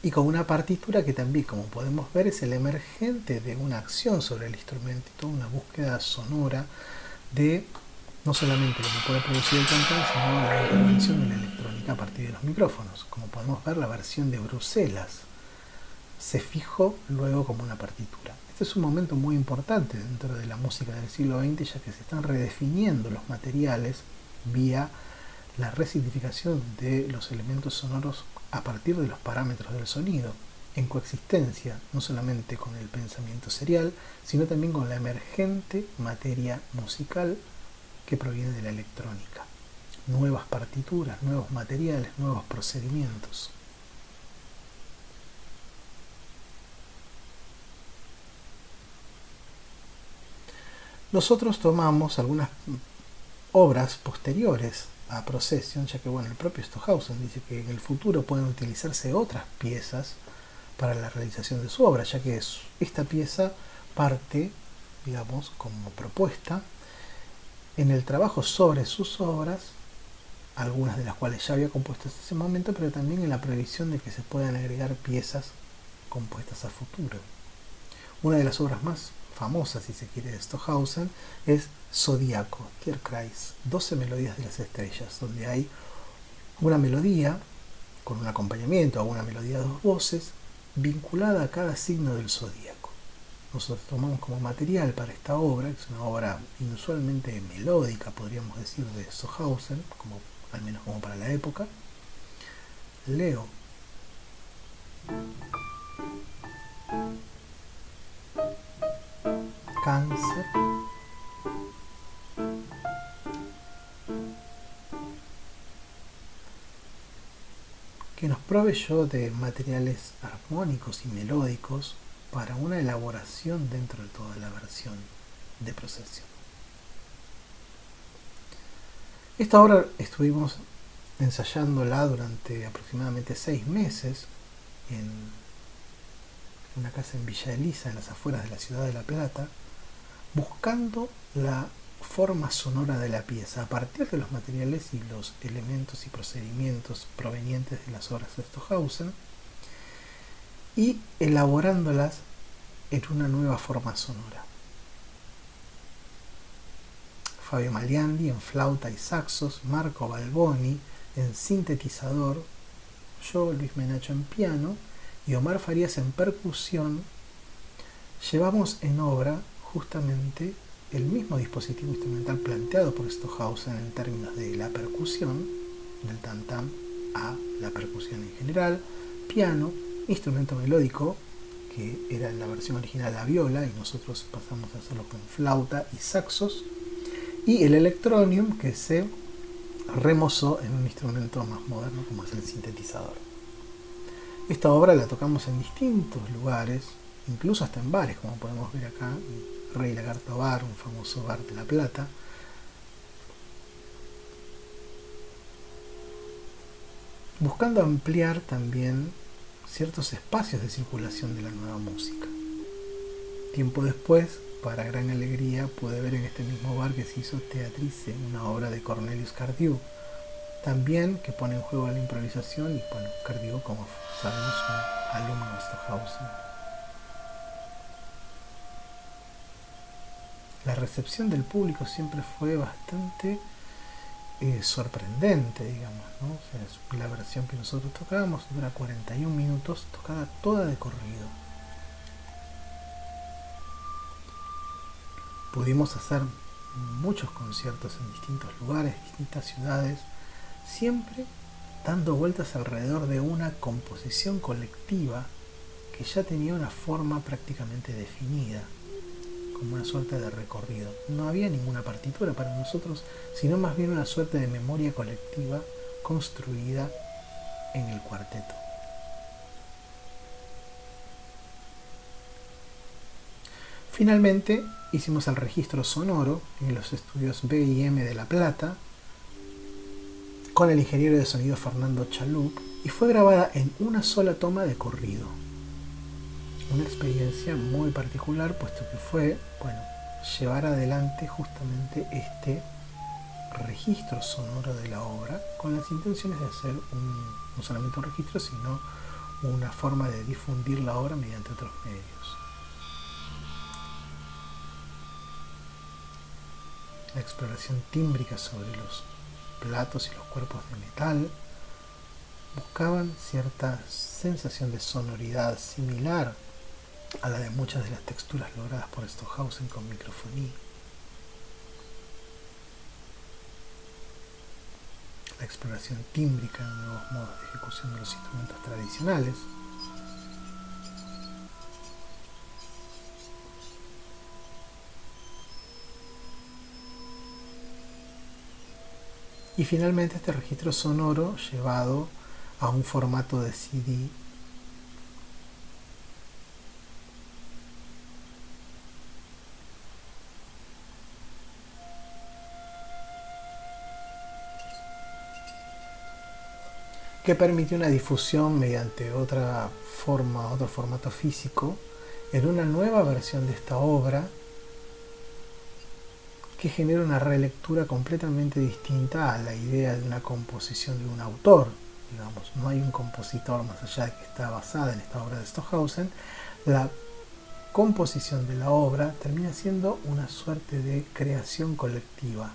Y con una partitura que también, como podemos ver, es el emergente de una acción sobre el instrumento y toda una búsqueda sonora de no solamente lo que puede producir el tam-tam, sino la intervención de la electrónica a partir de los micrófonos. Como podemos ver, la versión de Bruselas se fijó luego como una partitura. Este es un momento muy importante dentro de la música del siglo XX, ya que se están redefiniendo los materiales vía la resignificación de los elementos sonoros a partir de los parámetros del sonido, en coexistencia no solamente con el pensamiento serial, sino también con la emergente materia musical que proviene de la electrónica. Nuevas partituras, nuevos materiales, nuevos procedimientos. Nosotros tomamos algunas obras posteriores a Procession, ya que el propio Stockhausen dice que en el futuro pueden utilizarse otras piezas para la realización de su obra, ya que esta pieza parte, digamos, como propuesta en el trabajo sobre sus obras algunas de las cuales ya había compuesto hasta ese momento, pero también en la previsión de que se puedan agregar piezas compuestas a futuro. Una de las obras más famosas, si se quiere, de Stockhausen es Zodíaco, Tierkreis, 12 melodías de las estrellas, donde hay una melodía con un acompañamiento a una melodía de 2 voces vinculada a cada signo del zodíaco. Nosotros tomamos como material para esta obra, que es una obra inusualmente melódica, podríamos decir, de Stockhausen, al menos como para la época, Leo, Cáncer, que nos proveyó de materiales armónicos y melódicos para una elaboración dentro de toda la versión de Procesión. Esta obra estuvimos ensayándola durante aproximadamente 6 meses en una casa en Villa Elisa, en las afueras de la ciudad de La Plata, buscando la forma sonora de la pieza a partir de los materiales y los elementos y procedimientos provenientes de las obras de Stockhausen y elaborándolas en una nueva forma sonora. Fabio Maliandi en flauta y saxos, Marco Balboni en sintetizador, yo, Luis Menacho, en piano y Omar Farías en percusión, llevamos en obra justamente el mismo dispositivo instrumental planteado por Stockhausen en términos de la percusión, del tam-tam a la percusión en general, piano, instrumento melódico, que era en la versión original la viola, y nosotros pasamos a hacerlo con flauta y saxos, y el electronium, que se remozó en un instrumento más moderno como es el sintetizador. Esta obra la tocamos en distintos lugares, incluso hasta en bares, como podemos ver acá, Rey Lagarto Bar, un famoso bar de La Plata. Buscando ampliar también ciertos espacios de circulación de la nueva música. Tiempo después, para gran alegría, pude ver en este mismo bar que se hizo Teatrice, una obra de Cornelius Cardew, también que pone en juego la improvisación, y bueno, Cardew, como sabemos, un alumno de Stockhausen. La recepción del público siempre fue bastante sorprendente, digamos, ¿no? O sea, la versión que nosotros tocábamos dura 41 minutos, tocada toda de corrido. Pudimos hacer muchos conciertos en distintos lugares, distintas ciudades, siempre dando vueltas alrededor de una composición colectiva que ya tenía una forma prácticamente definida, como una suerte de recorrido. No había ninguna partitura para nosotros, sino más bien una suerte de memoria colectiva construida en el cuarteto. Finalmente hicimos el registro sonoro en los estudios B&M de La Plata con el ingeniero de sonido Fernando Chalup, y fue grabada en una sola toma de corrido. Una experiencia muy particular, puesto que fue, llevar adelante justamente este registro sonoro de la obra con las intenciones de hacer no solamente un registro, sino una forma de difundir la obra mediante otros medios. La exploración tímbrica sobre los platos y los cuerpos de metal buscaban cierta sensación de sonoridad similar a la de muchas de las texturas logradas por Stockhausen con microfonía. La exploración tímbrica de nuevos modos de ejecución de los instrumentos tradicionales. Y finalmente este registro sonoro llevado a un formato de CD que permitió una difusión mediante otro formato físico, en una nueva versión de esta obra, que genera una relectura completamente distinta a la idea de una composición de un autor. Digamos, no hay un compositor más allá de que está basada en esta obra de Stockhausen. La composición de la obra termina siendo una suerte de creación colectiva.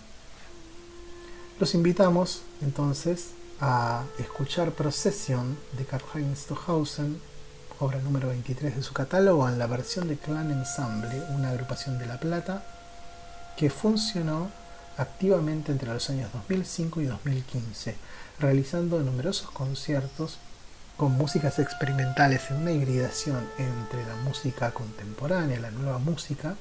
Los invitamos entonces a escuchar Procession de Karlheinz Stockhausen, obra número 23 de su catálogo, en la versión de Clan Ensemble, una agrupación de La Plata que funcionó activamente entre los años 2005 y 2015, realizando numerosos conciertos con músicas experimentales en una hibridación entre la música contemporánea y la nueva música.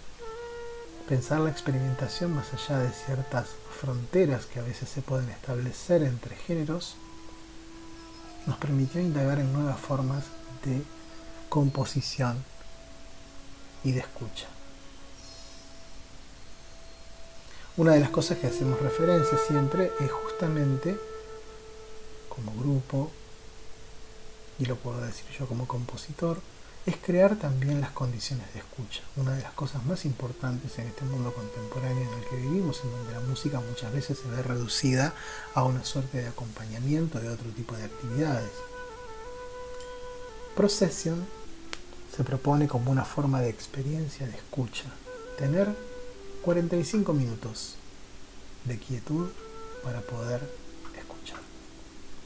Pensar la experimentación más allá de ciertas fronteras que a veces se pueden establecer entre géneros nos permitió indagar en nuevas formas de composición y de escucha. Una de las cosas que hacemos referencia siempre es justamente, como grupo, y lo puedo decir yo como compositor, es crear también las condiciones de escucha. Una de las cosas más importantes en este mundo contemporáneo en el que vivimos, en donde la música muchas veces se ve reducida a una suerte de acompañamiento de otro tipo de actividades. Procession se propone como una forma de experiencia de escucha, tener 45 minutos de quietud para poder escuchar.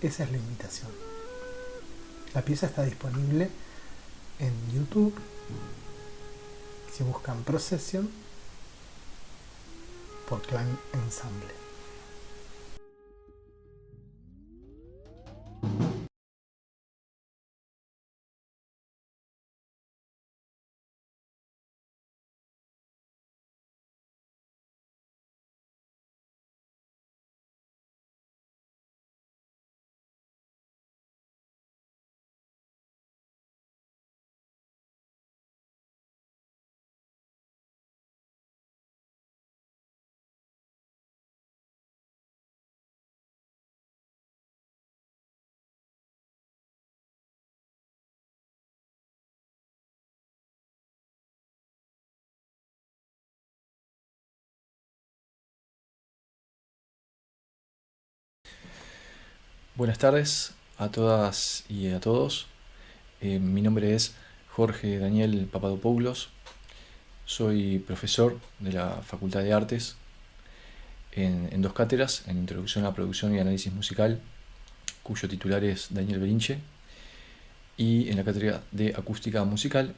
Esa es la invitación. La pieza está disponible en YouTube. Si buscan Procession por Clan Ensemble. Buenas tardes a todas y a todos. Mi nombre es Jorge Daniel Papadopoulos. Soy profesor de la Facultad de Artes en dos cátedras, en Introducción a la Producción y Análisis Musical, cuyo titular es Daniel Berinche, y en la cátedra de Acústica Musical,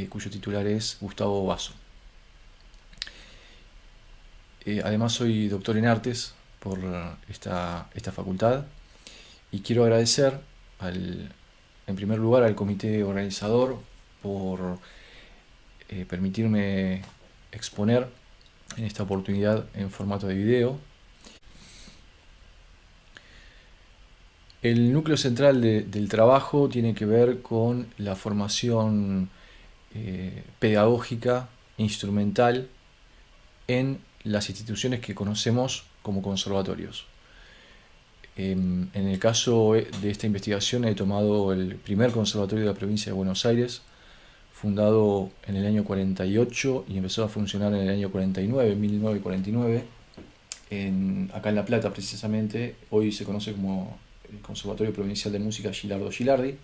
cuyo titular es Gustavo Basso. Además soy doctor en Artes por esta facultad. Y quiero agradecer en primer lugar al comité organizador por permitirme exponer en esta oportunidad en formato de video. El núcleo central del trabajo tiene que ver con la formación pedagógica, instrumental, en las instituciones que conocemos como conservatorios. En el caso de esta investigación he tomado el primer conservatorio de la provincia de Buenos Aires, fundado en el año 48 y empezó a funcionar en el año 49, 1949, acá en La Plata precisamente. Hoy se conoce como el Conservatorio Provincial de Música Gilardo Gilardi,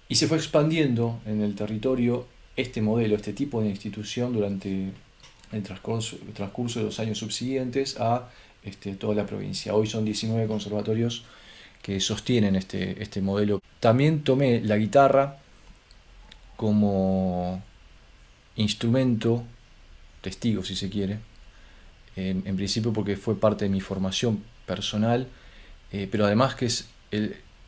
y se fue expandiendo en el territorio este modelo, este tipo de institución durante el transcurso de los años subsiguientes a toda la provincia. Hoy son 19 conservatorios que sostienen este modelo. También tomé la guitarra como instrumento, testigo si se quiere, en principio porque fue parte de mi formación personal, pero además que es,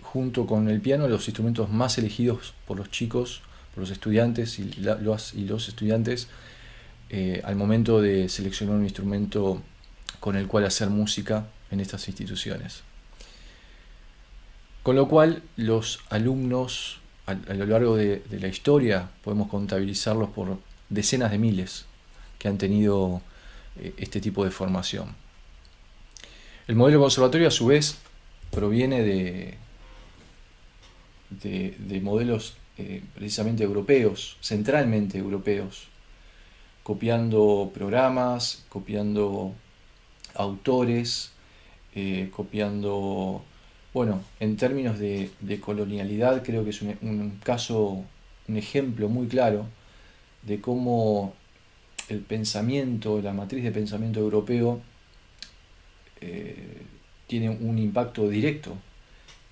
junto con el piano, los instrumentos más elegidos por los chicos, por los estudiantes y los estudiantes al momento de seleccionar un instrumento con el cual hacer música en estas instituciones. Con lo cual, los alumnos a lo largo de la historia podemos contabilizarlos por decenas de miles que han tenido este tipo de formación. El modelo conservatorio, a su vez, proviene de modelos precisamente europeos, centralmente europeos, copiando programas, copiando autores, copiando, bueno, en términos de colonialidad creo que es un caso, un ejemplo muy claro de cómo el pensamiento, la matriz de pensamiento europeo tiene un impacto directo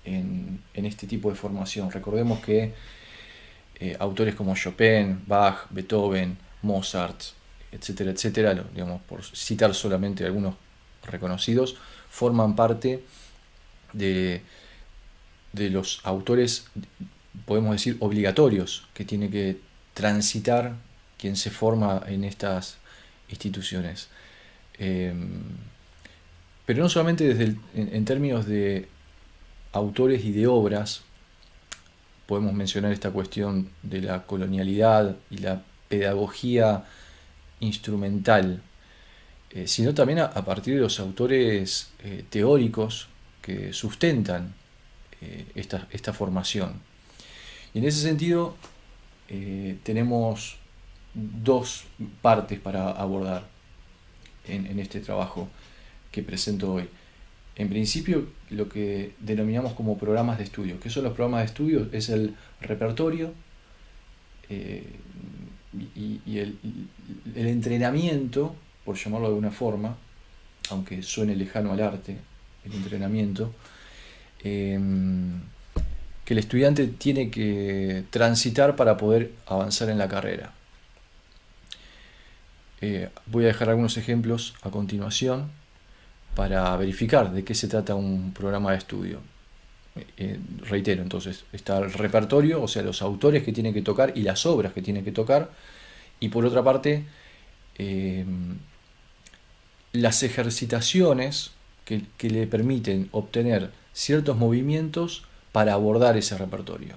en este tipo de formación. Recordemos que autores como Chopin, Bach, Beethoven, Mozart, etcétera, etcétera, digamos, por citar solamente algunos reconocidos, forman parte de los autores, podemos decir, obligatorios que tiene que transitar quien se forma en estas instituciones. Pero no solamente en términos de autores y de obras, podemos mencionar esta cuestión de la colonialidad y la pedagogía instrumental, sino también a partir de los autores teóricos que sustentan esta formación. Y en ese sentido tenemos dos partes para abordar en este trabajo que presento hoy. En principio, lo que denominamos como programas de estudio. ¿Qué son los programas de estudio? Es el repertorio y el entrenamiento, por llamarlo de alguna forma, aunque suene lejano al arte, el entrenamiento, que el estudiante tiene que transitar para poder avanzar en la carrera. Voy a dejar algunos ejemplos a continuación para verificar de qué se trata un programa de estudio. Reitero, entonces, está el repertorio, o sea, los autores que tienen que tocar y las obras que tienen que tocar, y por otra parte, las ejercitaciones que le permiten obtener ciertos movimientos para abordar ese repertorio.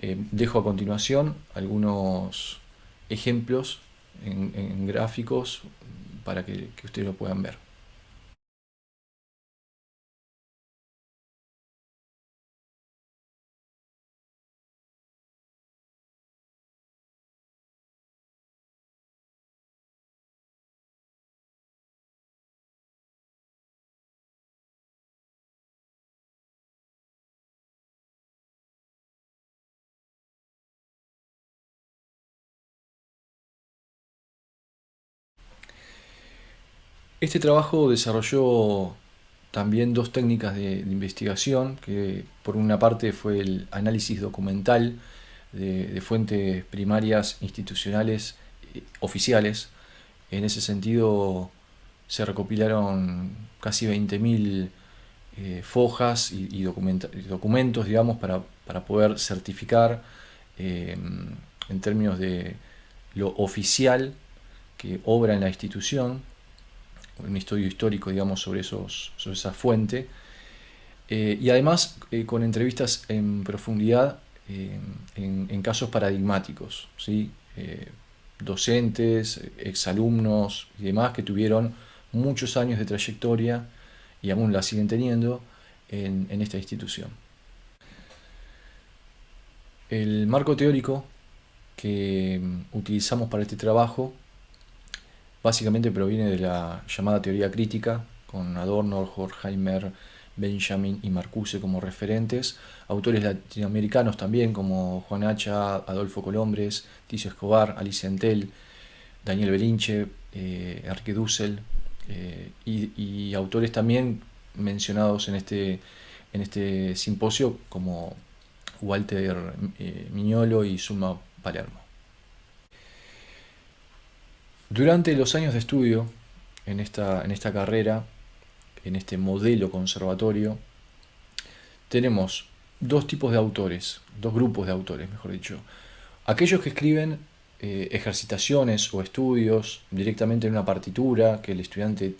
Dejo a continuación algunos ejemplos en gráficos para que ustedes lo puedan ver. Este trabajo desarrolló también dos técnicas de investigación, que por una parte fue el análisis documental de fuentes primarias institucionales oficiales. En ese sentido se recopilaron casi 20.000 fojas y documentos, digamos, para poder certificar en términos de lo oficial que obra en la institución, un estudio histórico, digamos, sobre esa fuente, y además con entrevistas en profundidad en casos paradigmáticos, ¿sí? Docentes, exalumnos y demás que tuvieron muchos años de trayectoria y aún la siguen teniendo en esta institución. El marco teórico que utilizamos para este trabajo básicamente proviene de la llamada teoría crítica, con Adorno, Horkheimer, Benjamin y Marcuse como referentes, autores latinoamericanos también como Juan Hacha, Adolfo Colombres, Ticio Escobar, Alicia Entel, Daniel Belinche, Enrique Dussel, y autores también mencionados en este simposio como Walter Mignolo y Suma Palermo. Durante los años de estudio en esta carrera, en este modelo conservatorio, tenemos dos tipos de autores, dos grupos de autores, mejor dicho. Aquellos que escriben ejercitaciones o estudios directamente en una partitura que el estudiante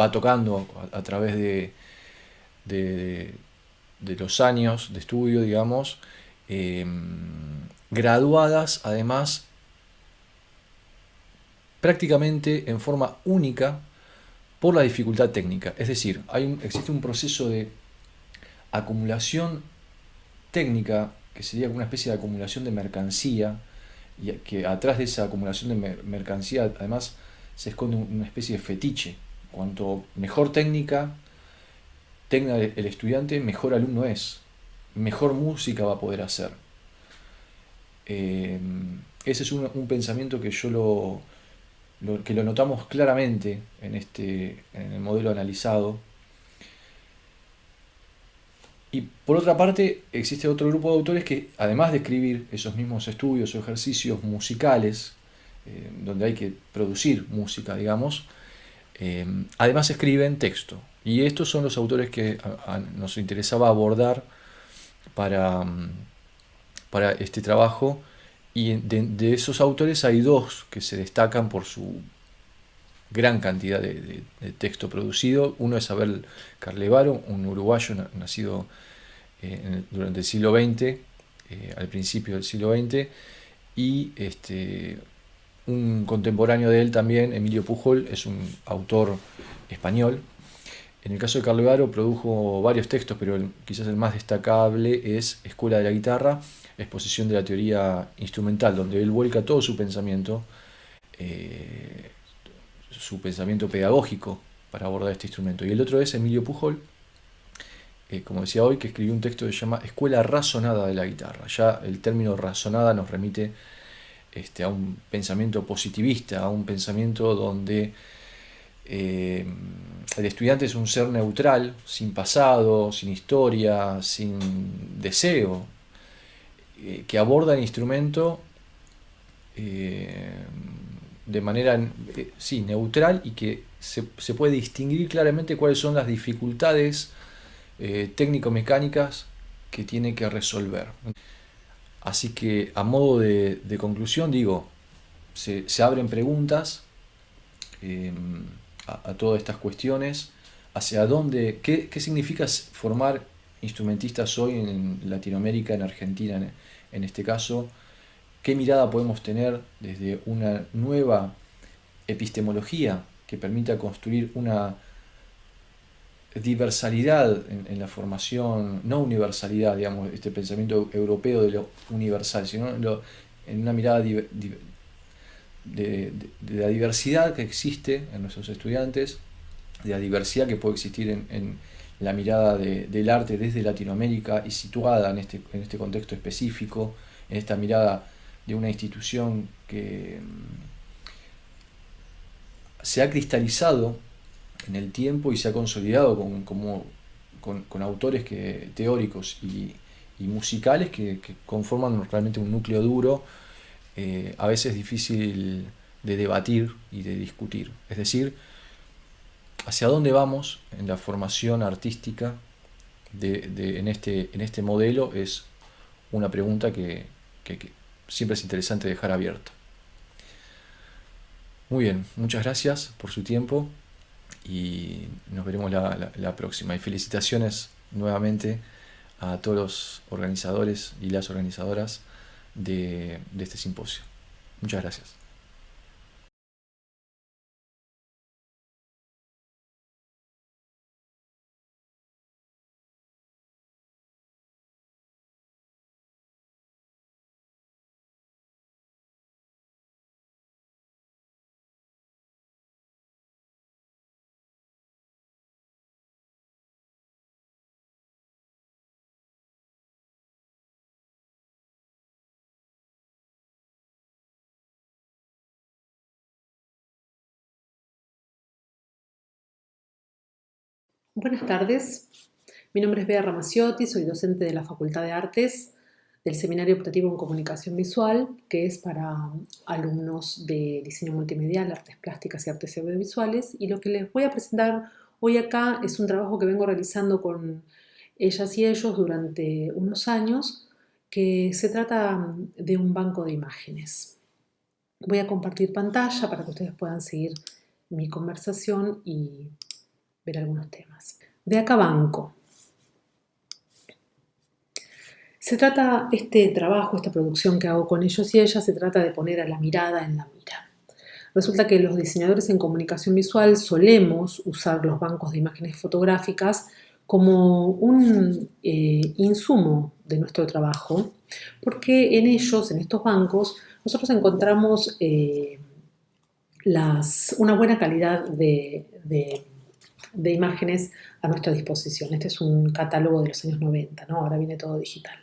va tocando a través de los años de estudio, digamos, graduadas además prácticamente en forma única por la dificultad técnica. Es decir, existe un proceso de acumulación técnica que sería una especie de acumulación de mercancía y que atrás de esa acumulación de mercancía además se esconde una especie de fetiche. Cuanto mejor técnica tenga el estudiante, mejor alumno es, mejor música va a poder hacer. Ese es un pensamiento que que lo notamos claramente en el modelo analizado. Y por otra parte, existe otro grupo de autores que, además de escribir esos mismos estudios o ejercicios musicales, donde hay que producir música, digamos, además escriben texto. Y estos son los autores que nos interesaba abordar para este trabajo. Y de esos autores hay dos que se destacan por su gran cantidad de texto producido. Uno es Abel Carlevaro, un uruguayo nacido durante el siglo XX, al principio del siglo XX, y un contemporáneo de él también, Emilio Pujol, es un autor español. En el caso de Carlevaro produjo varios textos, pero quizás el más destacable es Escuela de la Guitarra, exposición de la teoría instrumental, donde él vuelca todo su pensamiento pedagógico para abordar este instrumento. Y el otro es Emilio Pujol, como decía hoy, que escribió un texto que se llama Escuela Razonada de la Guitarra. Ya el término razonada nos remite a un pensamiento positivista, a un pensamiento donde el estudiante es un ser neutral, sin pasado, sin historia, sin deseo, que aborda el instrumento de manera neutral, y que se puede distinguir claramente cuáles son las dificultades técnico-mecánicas que tiene que resolver. Así que, a modo de conclusión, digo, se abren preguntas a todas estas cuestiones, hacia dónde, qué significa formar instrumentistas hoy en Latinoamérica, en Argentina en este caso, qué mirada podemos tener desde una nueva epistemología que permita construir una diversalidad en la formación, no universalidad, digamos, este pensamiento europeo de lo universal, sino en una mirada de la diversidad que existe en nuestros estudiantes, de la diversidad que puede existir en la mirada del arte desde Latinoamérica y situada en este contexto específico, en esta mirada de una institución que se ha cristalizado en el tiempo y se ha consolidado con autores teóricos y musicales que conforman realmente un núcleo duro, a veces difícil de debatir y de discutir. Es decir, hacia dónde vamos en la formación artística en este modelo es una pregunta que siempre es interesante dejar abierta. Muy bien, muchas gracias por su tiempo y nos veremos la próxima. Y felicitaciones nuevamente a todos los organizadores y las organizadoras de este simposio. Muchas gracias. Buenas tardes, mi nombre es Bea Ramaciotti, soy docente de la Facultad de Artes del Seminario Optativo en Comunicación Visual, que es para alumnos de diseño multimedial, artes plásticas y artes audiovisuales, y lo que les voy a presentar hoy acá es un trabajo que vengo realizando con ellas y ellos durante unos años, que se trata de un banco de imágenes. Voy a compartir pantalla para que ustedes puedan seguir mi conversación y ver algunos temas. De acá banco. Se trata, este trabajo, esta producción que hago con ellos y ellas, se trata de poner a la mirada en la mira. Resulta que los diseñadores en comunicación visual solemos usar los bancos de imágenes fotográficas como un insumo de nuestro trabajo, porque en ellos, en estos bancos, nosotros encontramos una buena calidad de imágenes a nuestra disposición. Este es un catálogo de los años 90, ¿no? Ahora viene todo digital.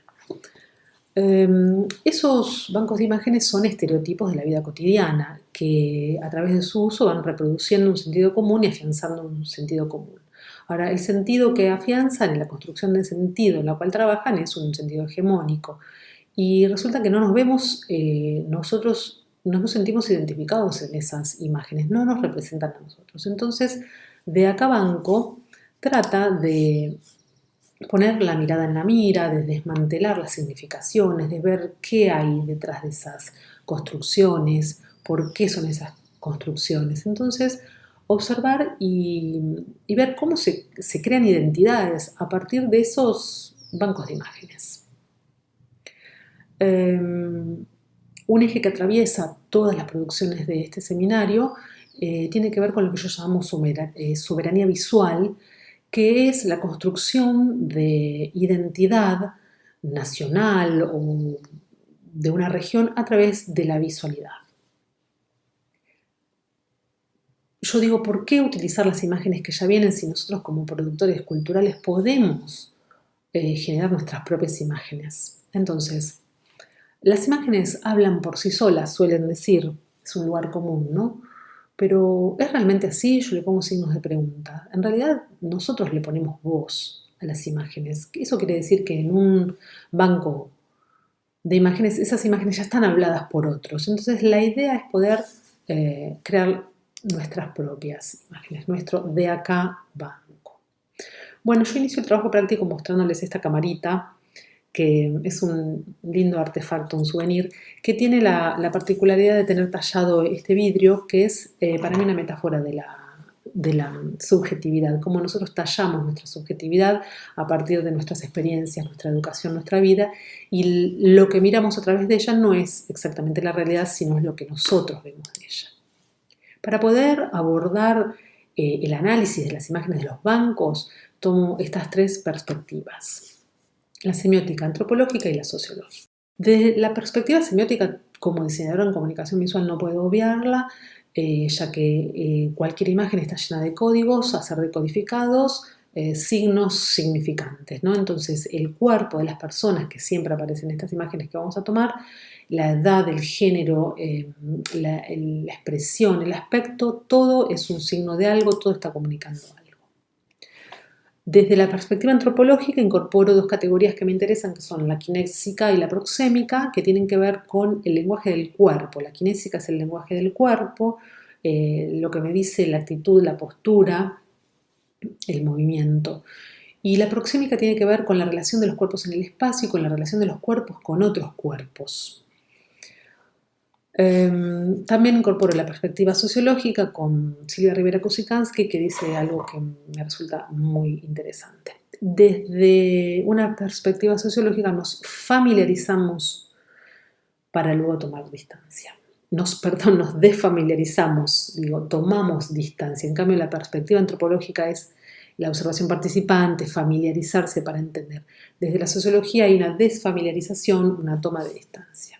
Esos bancos de imágenes son estereotipos de la vida cotidiana que a través de su uso van reproduciendo un sentido común y afianzando un sentido común. Ahora, el sentido que afianzan en la construcción del sentido en la cual trabajan es un sentido hegemónico y resulta que no nos vemos, nosotros no nos sentimos identificados en esas imágenes, no nos representan a nosotros. Entonces, De Acá Banco trata de poner la mirada en la mira, de desmantelar las significaciones, de ver qué hay detrás de esas construcciones, por qué son esas construcciones. Entonces, observar y ver cómo se crean identidades a partir de esos bancos de imágenes. Un eje que atraviesa todas las producciones de este seminario tiene que ver con lo que yo llamo soberanía visual, que es la construcción de identidad nacional o de una región a través de la visualidad. Yo digo, ¿por qué utilizar las imágenes que ya vienen si nosotros como productores culturales podemos generar nuestras propias imágenes? Entonces, las imágenes hablan por sí solas, suelen decir, es un lugar común, ¿no? Pero ¿es realmente así? Yo le pongo signos de pregunta. En realidad, nosotros le ponemos voz a las imágenes. Eso quiere decir que en un banco de imágenes, esas imágenes ya están habladas por otros. Entonces, la idea es poder crear nuestras propias imágenes, nuestro De Acá Banco. Bueno, yo inicio el trabajo práctico mostrándoles esta camarita, que es un lindo artefacto, un souvenir, que tiene la particularidad de tener tallado este vidrio, que es para mí una metáfora de la subjetividad, cómo nosotros tallamos nuestra subjetividad a partir de nuestras experiencias, nuestra educación, nuestra vida, y lo que miramos a través de ella no es exactamente la realidad, sino es lo que nosotros vemos de ella. Para poder abordar el análisis de las imágenes de los bancos, tomo estas tres perspectivas: la semiótica antropológica y la sociológica. Desde la perspectiva semiótica, como diseñadora en comunicación visual no puedo obviarla, ya que cualquier imagen está llena de códigos a ser decodificados, signos significantes, ¿no? Entonces, el cuerpo de las personas que siempre aparecen en estas imágenes que vamos a tomar, la edad, el género, la expresión, el aspecto, todo es un signo de algo, todo está comunicando algo. Desde la perspectiva antropológica incorporo dos categorías que me interesan, que son la kinésica y la proxémica, que tienen que ver con el lenguaje del cuerpo. La kinésica es el lenguaje del cuerpo, lo que me dice la actitud, la postura, el movimiento. Y la proxémica tiene que ver con la relación de los cuerpos en el espacio y con la relación de los cuerpos con otros cuerpos. También incorporo la perspectiva sociológica con Silvia Rivera Kosikansky, que dice algo que me resulta muy interesante. Desde una perspectiva sociológica nos familiarizamos para luego tomar distancia. Nos desfamiliarizamos, tomamos distancia. En cambio, la perspectiva antropológica es la observación participante, familiarizarse para entender. Desde la sociología hay una desfamiliarización, una toma de distancia.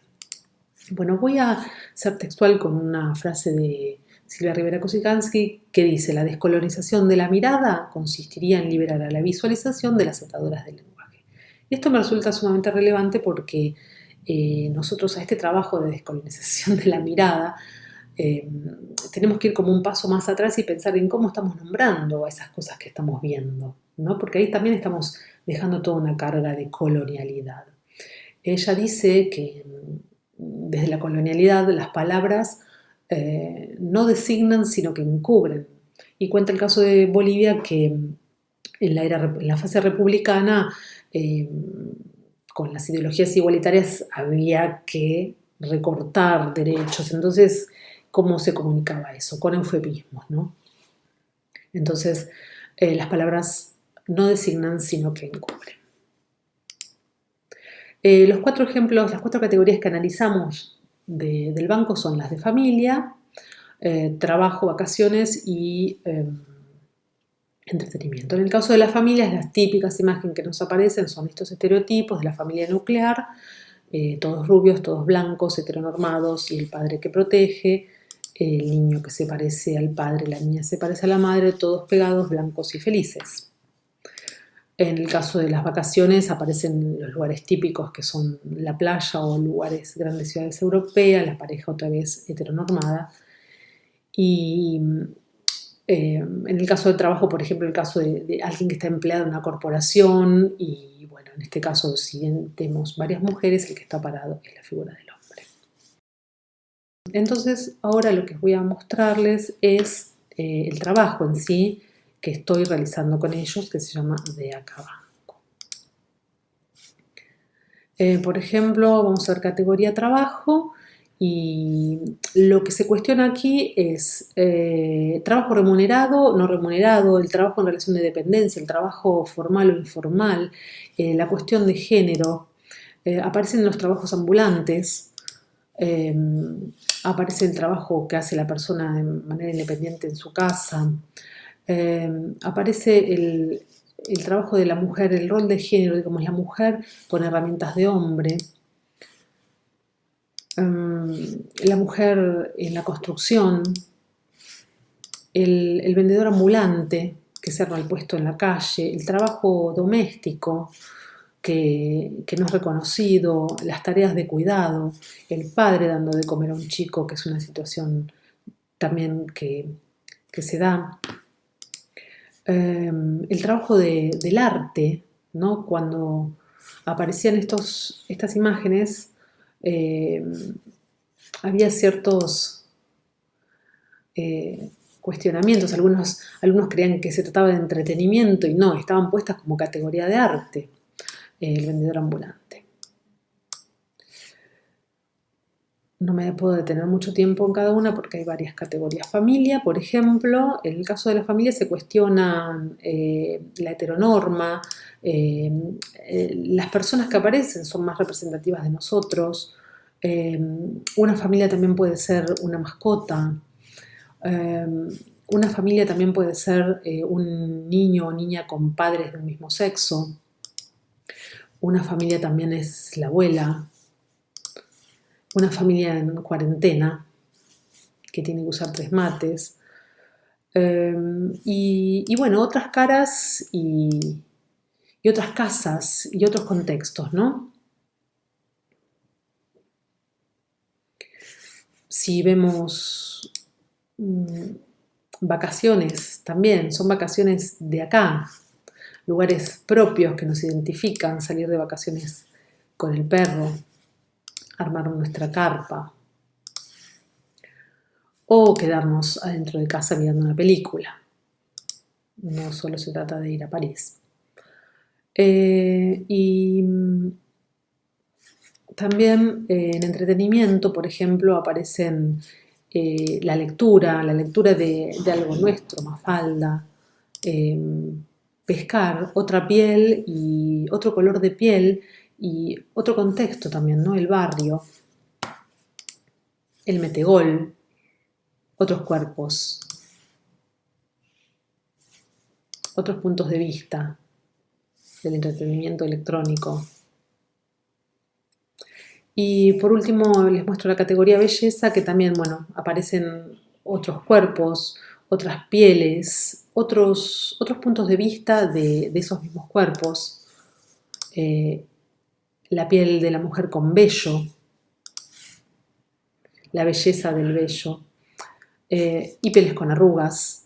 Bueno, voy a ser textual con una frase de Silvia Rivera Kosikansky que dice: la descolonización de la mirada consistiría en liberar a la visualización de las ataduras del lenguaje. Y esto me resulta sumamente relevante porque nosotros a este trabajo de descolonización de la mirada tenemos que ir como un paso más atrás y pensar en cómo estamos nombrando a esas cosas que estamos viendo, ¿no? Porque ahí también estamos dejando toda una carga de colonialidad. Ella dice que desde la colonialidad las palabras no designan sino que encubren. Y cuenta el caso de Bolivia que en la fase republicana con las ideologías igualitarias había que recortar derechos. Entonces, ¿cómo se comunicaba eso? Con eufemismos, ¿no? Entonces, las palabras no designan sino que encubren. Los cuatro ejemplos, las cuatro categorías que analizamos del banco son las de familia, trabajo, vacaciones y entretenimiento. En el caso de las familias, las típicas imágenes que nos aparecen son estos estereotipos de la familia nuclear, todos rubios, todos blancos, heteronormados, y el padre que protege, el niño que se parece al padre, la niña se parece a la madre, todos pegados, blancos y felices. En el caso de las vacaciones aparecen los lugares típicos que son la playa o lugares, grandes ciudades europeas, la pareja otra vez heteronormada. Y en el caso de trabajo, por ejemplo, el caso de alguien que está empleado en una corporación y bueno, en este caso si bien tenemos varias mujeres, el que está parado es la figura del hombre. Entonces ahora lo que voy a mostrarles es el trabajo en sí que estoy realizando con ellos, que se llama De acá abajo. Por ejemplo, vamos a ver categoría trabajo y lo que se cuestiona aquí es trabajo remunerado, no remunerado, el trabajo en relación de dependencia, el trabajo formal o informal, la cuestión de género, aparecen los trabajos ambulantes, aparece el trabajo que hace la persona de manera independiente en su casa, aparece el trabajo de la mujer, el rol de género, digamos, la mujer con herramientas de hombre, la mujer en la construcción, el vendedor ambulante que se arma el puesto en la calle, el trabajo doméstico que no es reconocido, las tareas de cuidado, el padre dando de comer a un chico, que es una situación también que se da. El trabajo del arte, ¿no? Cuando aparecían estas imágenes, había ciertos cuestionamientos. Algunos creían que se trataba de entretenimiento y no, estaban puestas como categoría de arte, el vendedor ambulante. No me puedo detener mucho tiempo en cada una porque hay varias categorías. Familia, por ejemplo, en el caso de la familia se cuestiona la heteronorma, las personas que aparecen son más representativas de nosotros, una familia también puede ser una mascota, una familia también puede ser un niño o niña con padres de un mismo sexo, una familia también es la abuela, una familia en cuarentena que tiene que usar 3 mates, y bueno, otras caras y otras casas y otros contextos, ¿no? Si vemos vacaciones también, son vacaciones de acá, lugares propios que nos identifican, salir de vacaciones con el perro, armar nuestra carpa o quedarnos adentro de casa mirando una película. No solo se trata de ir a París. Y también en entretenimiento, por ejemplo, aparecen la lectura de algo nuestro, Mafalda, pescar, otra piel y otro color de piel y otro contexto también, ¿no? El barrio, el metegol, otros cuerpos, otros puntos de vista del entretenimiento electrónico. Y por último les muestro la categoría belleza, que también, bueno, aparecen otros cuerpos, otras pieles, otros puntos de vista de esos mismos cuerpos. La piel de la mujer con vello, la belleza del vello, y pieles con arrugas,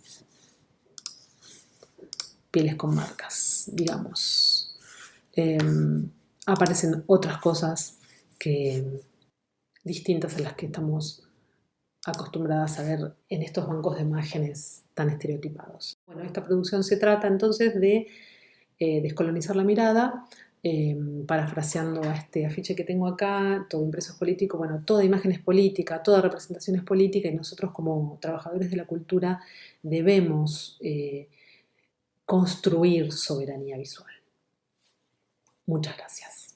pieles con marcas, digamos. Aparecen otras cosas distintas a las que estamos acostumbradas a ver en estos bancos de imágenes tan estereotipados. Bueno, esta producción se trata entonces de descolonizar la mirada, parafraseando a este afiche que tengo acá, todo impreso es político, bueno, toda imagen es política, toda representación es política y nosotros como trabajadores de la cultura debemos construir soberanía visual. Muchas gracias.